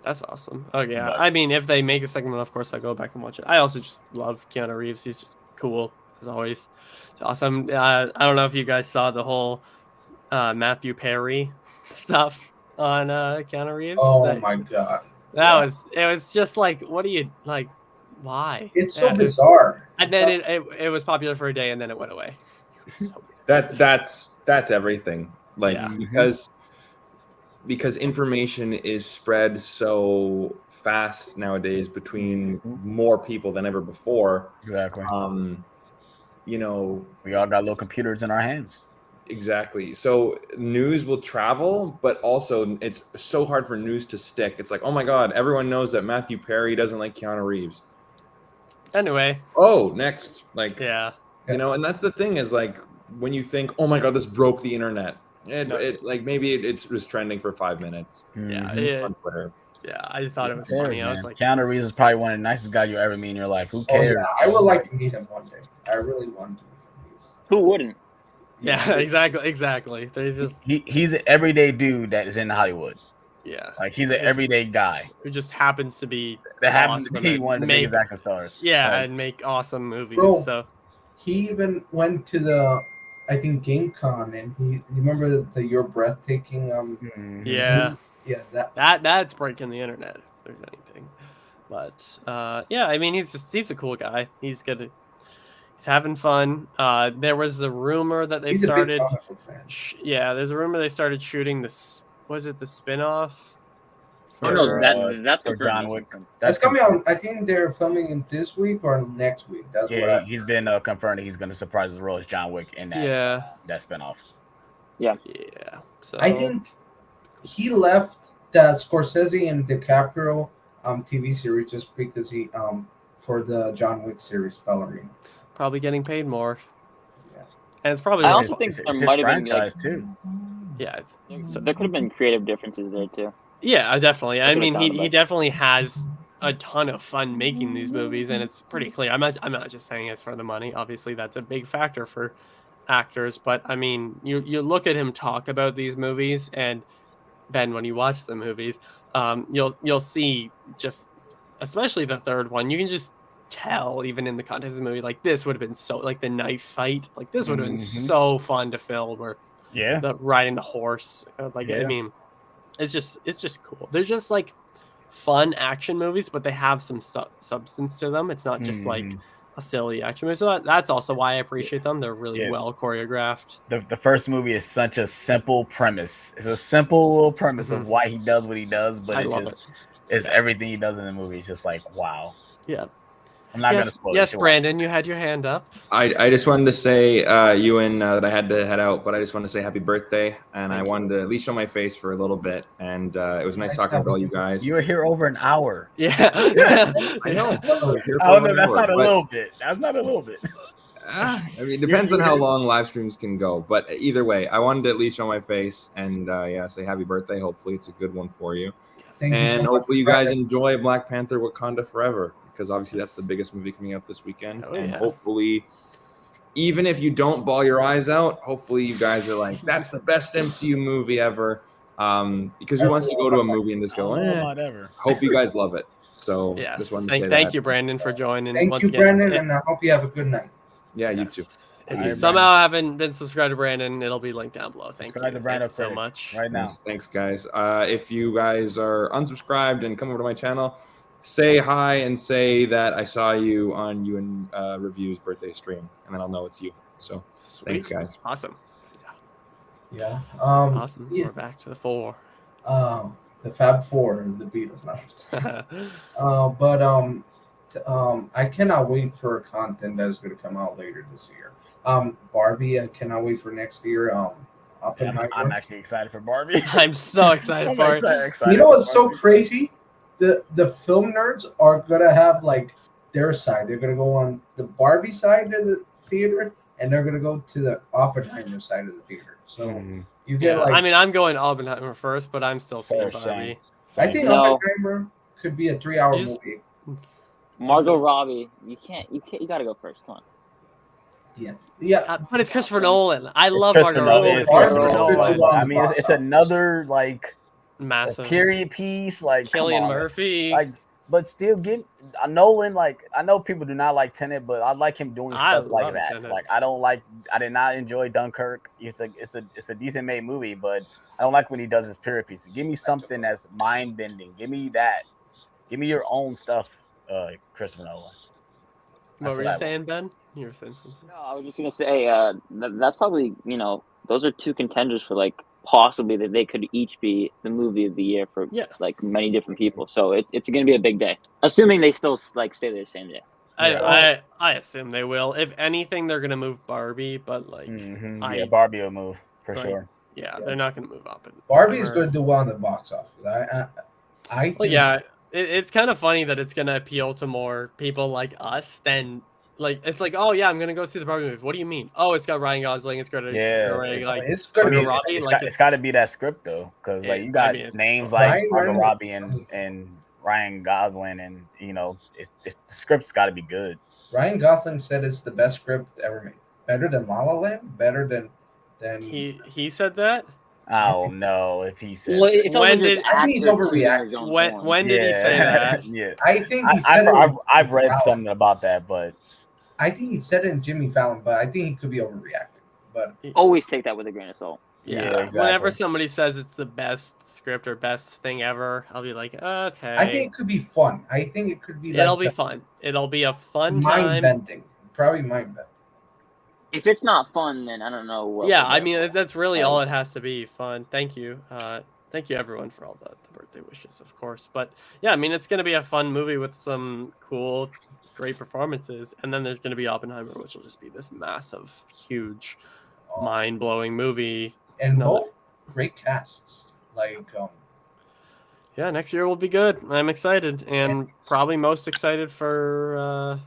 That's awesome. Oh yeah, I mean, if they make a second one, of course I'll go back and watch it. I also just love Keanu Reeves. He's just cool as always. It's awesome. I don't know if you guys saw the whole Matthew Perry stuff on Keanu Reeves. Oh my god. It was just like, what do you like? Why? It's so Yeah, bizarre. And then it was popular for a day, and then it went away. So That's everything. Like Yeah. because information is spread so fast nowadays between more people than ever before. Exactly. You know, we all got little computers in our hands. Exactly. So news will travel, but also it's so hard for news to stick. It's like, oh my God, everyone knows that Matthew Perry doesn't like Keanu Reeves. Anyway. Oh, next. Like, yeah. You know, and that's the thing is like when you think, oh my God, this broke the internet. Like maybe it's just trending for 5 minutes. Yeah. On Twitter. Yeah, I thought it was funny. Man. I was like, Keanu Reeves is probably one of the nicest guys you ever meet in your life. Who cares? Oh, yeah. I would like to meet him one day. I really want to meet him. Who wouldn't? Yeah, exactly. There's just he's an everyday dude that is in Hollywood. Yeah, like he's an everyday guy who just happens to be one of the biggest action stars. Yeah, and make awesome movies. Bro, so he even went to the, I think, GameCon, and you remember the You're Breathtaking. Yeah, that's breaking the internet if there's anything. But yeah, I mean, he's a cool guy. He's good. He's having fun. There was the rumor that they started. There's a rumor they started shooting this. Was it the spinoff? That's for John Wick. That's coming out. I think they're filming it this week or next week. That's what he's been confirmed that he's going to surprise his role as John Wick in that that spinoff. Yeah. So I think he left that Scorsese and DiCaprio TV series just because he for the John Wick series Ballerina. Probably getting paid more. Yeah. And it's probably. I also think there might have been too. Yeah. So there could have been creative differences there too. Yeah, definitely. I mean, he definitely has a ton of fun making these movies, and it's pretty clear. I'm not just saying it's for the money. Obviously, that's a big factor for actors. But I mean, you look at him talk about these movies, and then when you watch the movies, you'll see just, especially the third one, you can just tell even in the context of the movie, like this would have been so, like the knife fight, like this would have been so fun to film, or the riding the horse, I mean, it's just cool. They're just like fun action movies, but they have some substance to them. It's not just like a silly action movie. So that's also why I appreciate them. They're really well choreographed. The first movie is such a simple premise. It's a simple little premise of why he does what he does, but it's everything he does in the movie. It's just like, wow. Yeah. I'm not going to spoil it. Yes, Brandon, you had your hand up. I just wanted to say, Ewan, that I had to head out, but I just wanted to say happy birthday, and I wanted to at least show my face for a little bit, and it was nice talking to all you guys. You were here over an hour. Yeah. I know. That's not a little bit. That's not a little bit. I mean, it depends on how long live streams can go, but either way, I wanted to at least show my face and say happy birthday. Hopefully it's a good one for you. And hopefully you guys enjoy Black Panther Wakanda Forever, because obviously that's the biggest movie coming out this weekend. And hopefully, even if you don't bawl your eyes out, hopefully you guys are like, that's the best MCU movie ever. Because who wants to go to a movie and just go, hope you guys love it. So just wanted to say thank you, Brandon, for joining. Thank you, Brandon, and I hope you have a good night. Yeah, you too. If you somehow haven't been subscribed to Brandon, it'll be linked down below. Thank you so much. Right now. Thanks, guys. If you guys are unsubscribed and come over to my channel, say hi and say that I saw you on Ewan Review's birthday stream, and then I'll know it's you. So thanks, guys. Awesome. Yeah. Awesome. Yeah. We're back to the four. The Fab Four, the Beatles now. But I cannot wait for content that's going to come out later this year. Barbie, I cannot wait for next year. Oppenheimer. I'm actually excited for Barbie. I'm so excited for it. You know what's so crazy? The film nerds are gonna have like their side. They're gonna go on the Barbie side of the theater, and they're gonna go to the Oppenheimer side of the theater. So you get like. I mean, I'm going Oppenheimer first, but I'm still seeing Barbie. I think Oppenheimer could be a 3-hour movie. Margot Robbie, you gotta go first. Come on. Yeah. But it's Christopher Nolan. I love Margot Robbie. I mean, it's another like massive period piece, like Cillian Murphy. Like but still get Nolan. Like I know people do not like Tenet, but I like him doing I stuff like love that. Tenet. Like I did not enjoy Dunkirk. It's a decent made movie, but I don't like when he does his period pieces. Give me something that's mind bending. Give me that. Give me your own stuff, Christopher Nolan. What were you saying, Ben? You were saying something. No, I was just gonna say that's probably those are two contenders for like possibly that they could each be the movie of the year for like many different people. So it's gonna be a big day, assuming they still like stay the same day. I assume they will. If anything, they're gonna move Barbie, but like yeah, Barbie will move for sure. Yeah, they're not gonna move up. Barbie's going to do well in the box office. I think. Well, yeah, it's kind of funny that it's gonna appeal to more people like us than like it's like, oh yeah, I'm gonna go see the Barbie movie. What do you mean? Oh, it's got Ryan Gosling. It's got like it's gonna be Robbie. It's got to be that script though, because like you got names like Margot Robbie and Ryan Gosling, and the script's got to be good. Ryan Gosling said it's the best script ever made. Better than La La Land. Better than he said that. Oh no! If he said, when did he's overreacting? When did he say that? Yeah, I think he said I've read something about that, but I think he said it in Jimmy Fallon. But I think he could be overreacting. But always take that with a grain of salt. Yeah, exactly. Whenever somebody says it's the best script or best thing ever, I'll be like, okay. I think it could be fun. I think it could be. It'll be fun. It'll be a fun time. Mind bending, probably mind bending. If it's not fun, then I don't know what. Yeah, I mean that's really all it has to be. Fun. Thank you, everyone for all the birthday wishes, of course. But yeah, I mean it's gonna be a fun movie with some cool, great performances, and then there's gonna be Oppenheimer, which will just be this massive, huge, mind-blowing movie. And both great casts. Yeah, next year will be good. I'm excited, and probably most excited for.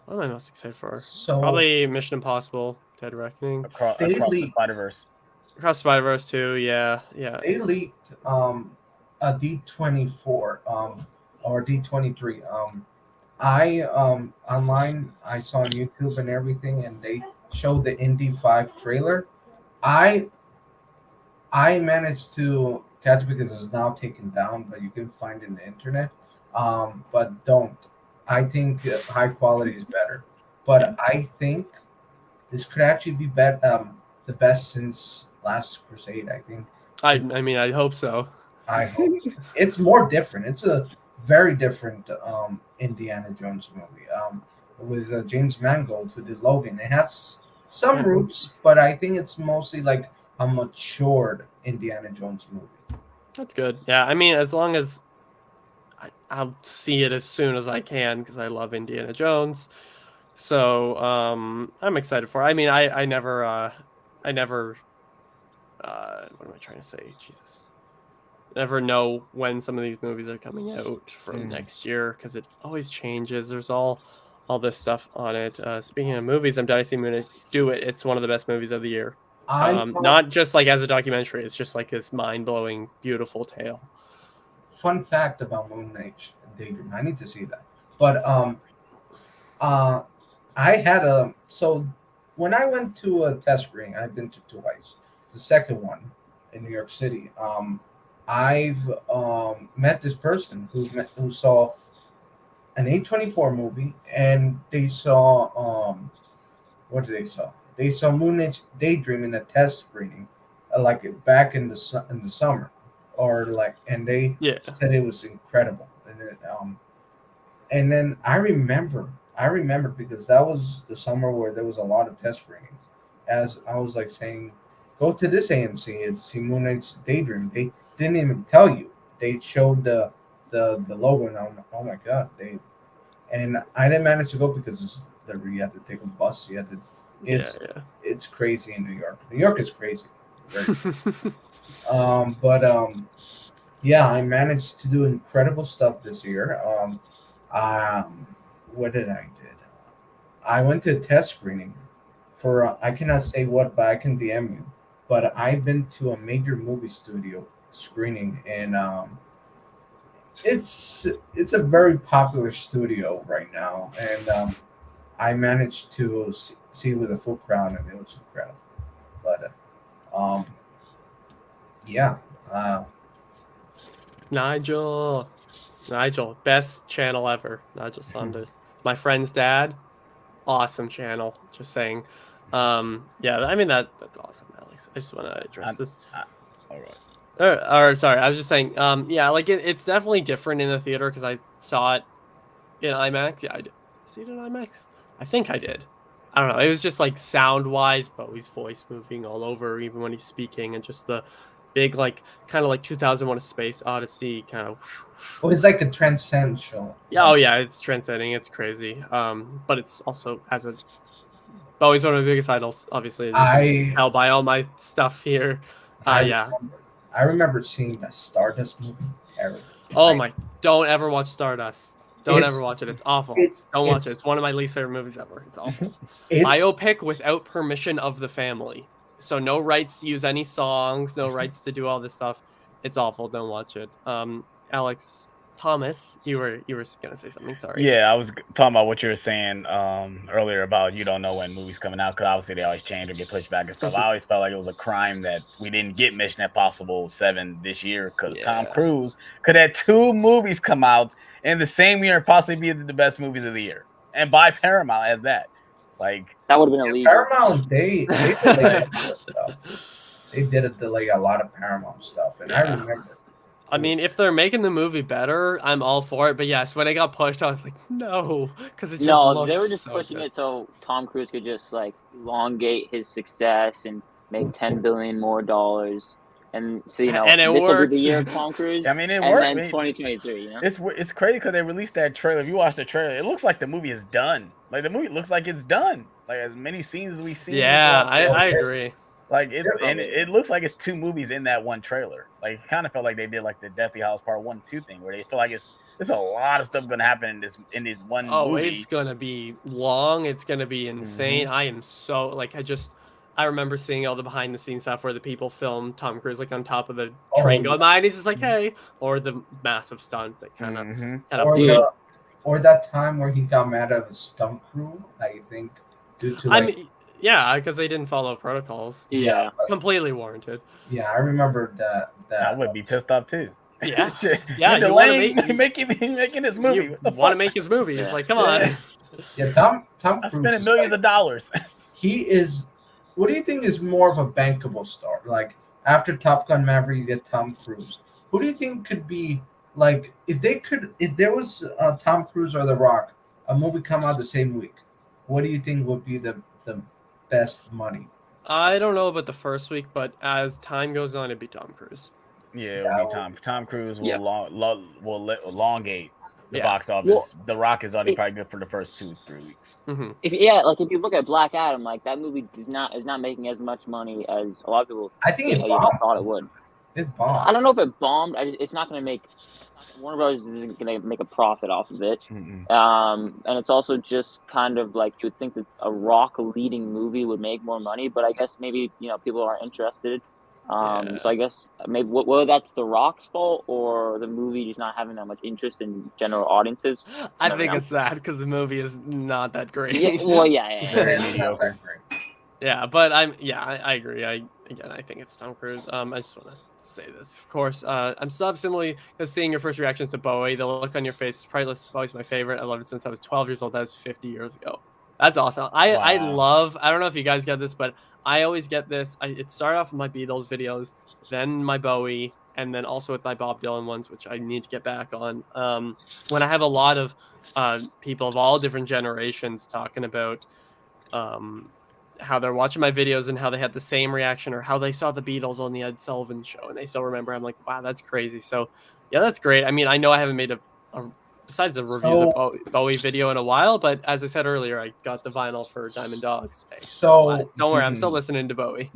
What am I most excited for? Probably Mission Impossible: Dead Reckoning. Across the Spider-Verse. Across Spider-Verse too. Yeah. They leaked a D24 or D23. I online I saw on YouTube and everything, and they showed the Indy 5 trailer. I managed to catch it because it's now taken down, but you can find it on the internet. But don't. I think high quality is better. But I think this could actually be the best since Last Crusade. I think. I mean, I hope so. I hope it's more different. It's a very different Indiana Jones movie. With James Mangold, who did Logan. It has some roots, but I think it's mostly like a matured Indiana Jones movie. That's good. Yeah, I mean, as long as I'll see it as soon as I can because I love Indiana Jones. So I'm excited for it. I mean, I never what am I trying to say? Jesus. Never know when some of these movies are coming out from next year because it always changes. There's all this stuff on it. Speaking of movies, I'm dying to see Moon do it. It's one of the best movies of the year. Not just like as a documentary. It's just like this mind-blowing, beautiful tale. Fun fact about Moonage Daydream. I need to see that. But I had so when I went to a test screening, I've been to twice. The second one in New York City. I've met this person who saw an A24 movie, and they saw what did they saw? They saw Moonage Daydream in a test screening, like back in the summer. Or and they said it was incredible, and then I remember because that was the summer where there was a lot of test screenings. As I was saying, go to this AMC and see Moonage Daydream. They didn't even tell you. They showed the logo, and I'm like, oh my god! And I didn't manage to go because you have to take a bus. You have to. It's crazy in New York. New York is crazy. I managed to do incredible stuff this year. What did I did? I went to a test screening for I cannot say what, but I can DM you. But I've been to a major movie studio screening, and it's a very popular studio right now, and I managed to see with a full crowd, and it was incredible. But Nigel, Nigel, best channel ever. Nigel Saunders. My friend's dad, awesome channel. Just saying. Yeah, I mean that's awesome, Alex. I just want to address this. All right. Or sorry, I was just saying. Yeah, like it's definitely different in the theater because I saw it in IMAX. Yeah, I did. See it in IMAX? I think I did. I don't know. It was just like sound wise, Bowie's voice moving all over, even when he's speaking, and just the big like kind of like 2001: A Space Odyssey kind of. Well, it's like a transcendental. Yeah, oh yeah, it's transcending. It's crazy. But it's also as a Bowie's one of my biggest idols. Obviously, as you can tell by all my stuff here. Yeah. I remember seeing the Stardust movie. Terrible. Oh my! Don't ever watch Stardust. Don't ever watch it. It's awful. Don't watch it. It's one of my least favorite movies ever. It's awful. Biopic without permission of the family. So no rights to use any songs, no rights to do all this stuff. It's awful. Don't watch it. Alex Thomas, you were gonna say something. Sorry. Yeah, I was talking about what you were saying earlier about you don't know when movies coming out because obviously they always change or get pushed back and stuff. I always felt like it was a crime that we didn't get Mission Impossible 7 this year because Tom Cruise could have 2 movies come out in the same year and possibly be the best movies of the year, and by Paramount as that. Like that would have been illegal. Paramount, they delayed stuff. They did delay a lot of Paramount stuff, and I remember. I mean, if they're making the movie better, I'm all for it. But yes, when it got pushed, I was like, no, because it just looks they were just so pushing good. it so Tom Cruise could just like elongate his success and make $10 billion more, and so and it this will works. be the year of Tom Cruise. I mean, it and worked. then 2023. You know, it's crazy because they released that trailer. If you watch the trailer, it looks like the movie is done. Like the movie looks like it's done. Like as many scenes as we see. Yeah, I agree. Like it looks like it's 2 movies in that one trailer. Like it kind of felt like they did like the Deathly Hallows Part 1 and 2 thing, where they feel like there's a lot of stuff gonna happen in this one movie. Oh, it's gonna be long. It's gonna be insane. I am so like I remember seeing all the behind the scenes stuff where the people filmed Tom Cruise like on top of the train going by, and he's just like, hey, or the massive stunt that kind of or that time where he got mad at the stunt crew. I think due to yeah, because they didn't follow protocols. Yeah, completely warranted. Yeah, I remember that. I would be pissed off too. Yeah, yeah. You want to making his movie? You want to make his movie? It's like, come on. Yeah, Tom Cruise. I spent millions of dollars. He is. What do you think is more of a bankable star? Like after Top Gun Maverick, you get Tom Cruise. Who do you think could be like if there was Tom Cruise or The Rock, a movie come out the same week? What do you think would be the best money? I don't know about the first week, but as time goes on, it'd be Tom Cruise. Yeah, it'll be Tom. Tom Cruise will elongate the box office. Well, The Rock is only probably good for the first 2-3 weeks. Mm-hmm. If you look at Black Adam, like that movie is not making as much money as a lot of people. I think it bombed. Thought it would. It bombed. I don't know if it bombed. It's not going to make. Warner Bros. Isn't going to make a profit off of it. Mm-hmm. And it's also just kind of like you would think that a Rock leading movie would make more money, but I guess maybe people aren't interested. So I guess maybe whether that's The Rock's fault or the movie just not having that much interest in general audiences. I think it's that because the movie is not that great. Yeah. Yeah, but I agree. I think it's Tom Cruise. I just want to say this, of course. I'm so similarly seeing your first reactions to Bowie. The look on your face is probably always my favorite. I loved it since I was 12 years old. That was 50 years ago. That's awesome. I don't know if you guys get this, but I always get this. It started off with my Beatles videos, then my Bowie, and then also with my Bob Dylan ones, which I need to get back on. When I have a lot of people of all different generations talking about how they're watching my videos and how they had the same reaction or how they saw the Beatles on the Ed Sullivan Show and they still remember. I'm like, wow, that's crazy. So yeah, that's great. I mean, I know I haven't made a besides the reviews of Bowie video in a while, but as I said earlier, I got the vinyl for Diamond Dogs today. So don't worry, I'm still listening to Bowie.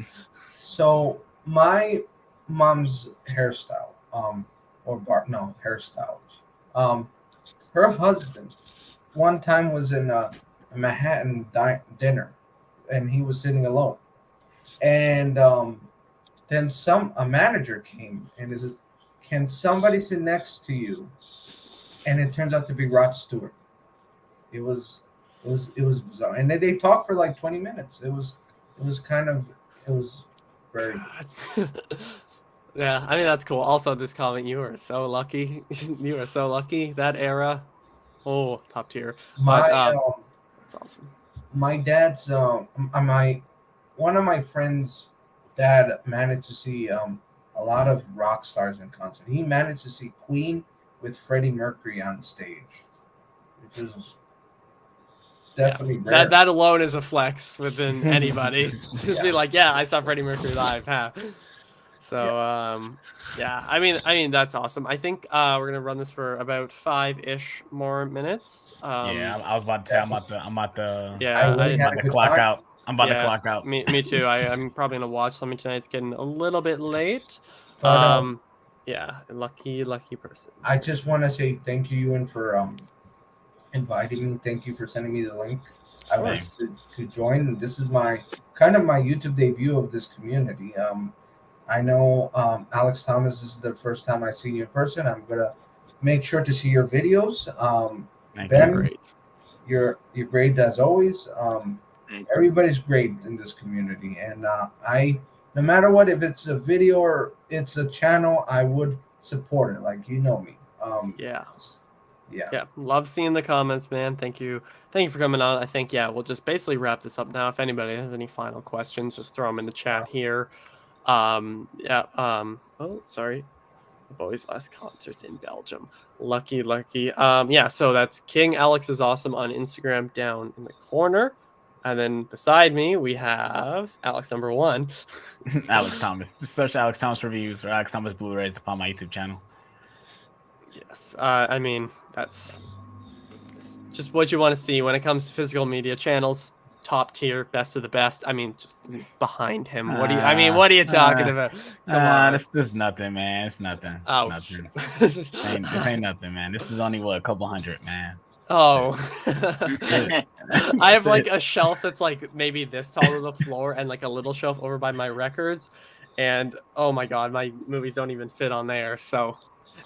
So my mom's hairstyle, her husband one time was in a Manhattan dinner, and he was sitting alone, and then a manager came and says, "Can somebody sit next to you?" And it turns out to be Rod Stewart. It was bizarre, and they talked for like 20 minutes. It was very. Yeah, I mean that's cool. Also, this comment, you are so lucky. You are so lucky. That era, oh, top tier. But My that's awesome. my dad's my one of my friends' dad managed to see a lot of rock stars in concert. He managed to see Queen with Freddie Mercury on stage, which is definitely rare. That alone is a flex within anybody. Just be Yeah. like, yeah, I saw Freddie Mercury live. Huh? So yeah, I mean that's awesome. I think we're gonna run this for about 5-ish more minutes. Yeah, I was about to say I'm about to Yeah, really I'm had about a to good clock time. out. I'm about to Yeah, clock out. Me too. I'm probably gonna watch something tonight. It's getting a little bit late. But Yeah, lucky person. I just want to say thank you, Ewan, for inviting me. Thank you for sending me the link. I was to join. This is my YouTube debut of this community. I know Alex Thomas. This is the first time I see you in person. I'm gonna make sure to see your videos. Thank Ben, you. Great. you're great as always. Thank you. Everybody's great in this community, and no matter what, if it's a video or it's a channel, I would support it. Like you know me. Yeah. Yeah. Yeah, love seeing the comments, man. Thank you for coming on. I think we'll just basically wrap this up now. If anybody has any final questions, just throw them in the chat here. Oh, sorry. The boys' last concert's in Belgium. Lucky. Yeah, so that's King Alex is awesome on Instagram down in the corner. And then beside me, we have Alex number 1. Alex Thomas. Just search Alex Thomas reviews or Alex Thomas Blu-rays upon my YouTube channel. Yes. I mean, that's just what you want to see when it comes to physical media channels. Top tier, best of the best. I mean, just behind him. What are you talking about? Come on. This is nothing, man. It's nothing. Oh, nothing. This ain't nothing, man. This is only a couple hundred, man. Oh, It. I have like a shelf that's like maybe this tall to the floor and like a little shelf over by my records. And oh my God, my movies don't even fit on there. So,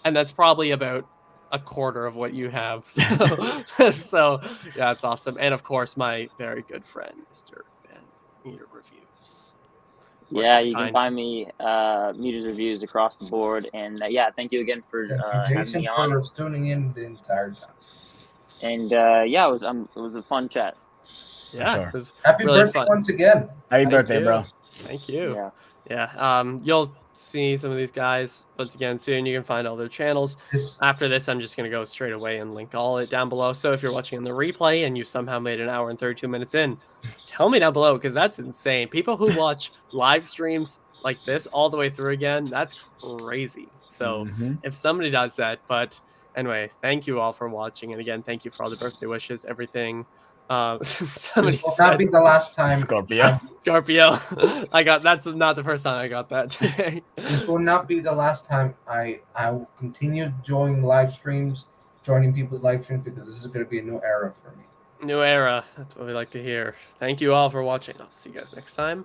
and that's probably about a quarter of what you have. So yeah, it's awesome. And of course, my very good friend, Mr. Ben Meter Reviews. Yeah, you can find me Meters Reviews across the board. And yeah, thank you again for having Jason me on. for tuning in the entire time. And yeah, it was a fun chat. Yeah, sure. it was Happy really birthday fun. once again. Happy birthday, bro. Thank you. Yeah. You'll see some of these guys once again soon. You can find all their channels. After this, I'm just going to go straight away and link all it down below. So if you're watching on the replay and you somehow made an hour and 32 minutes in, tell me down below, because that's insane. People who watch live streams like this all the way through again, that's crazy. So if somebody does that, but anyway, thank you all for watching. And again, thank you for all the birthday wishes, everything. Somebody This will said, not be the last time. Scorpio. That's not the first time I got that today. This will not be the last time. I will continue joining live streams, joining people's live streams, because this is going to be a new era for me. New era. That's what we like to hear. Thank you all for watching. I'll see you guys next time.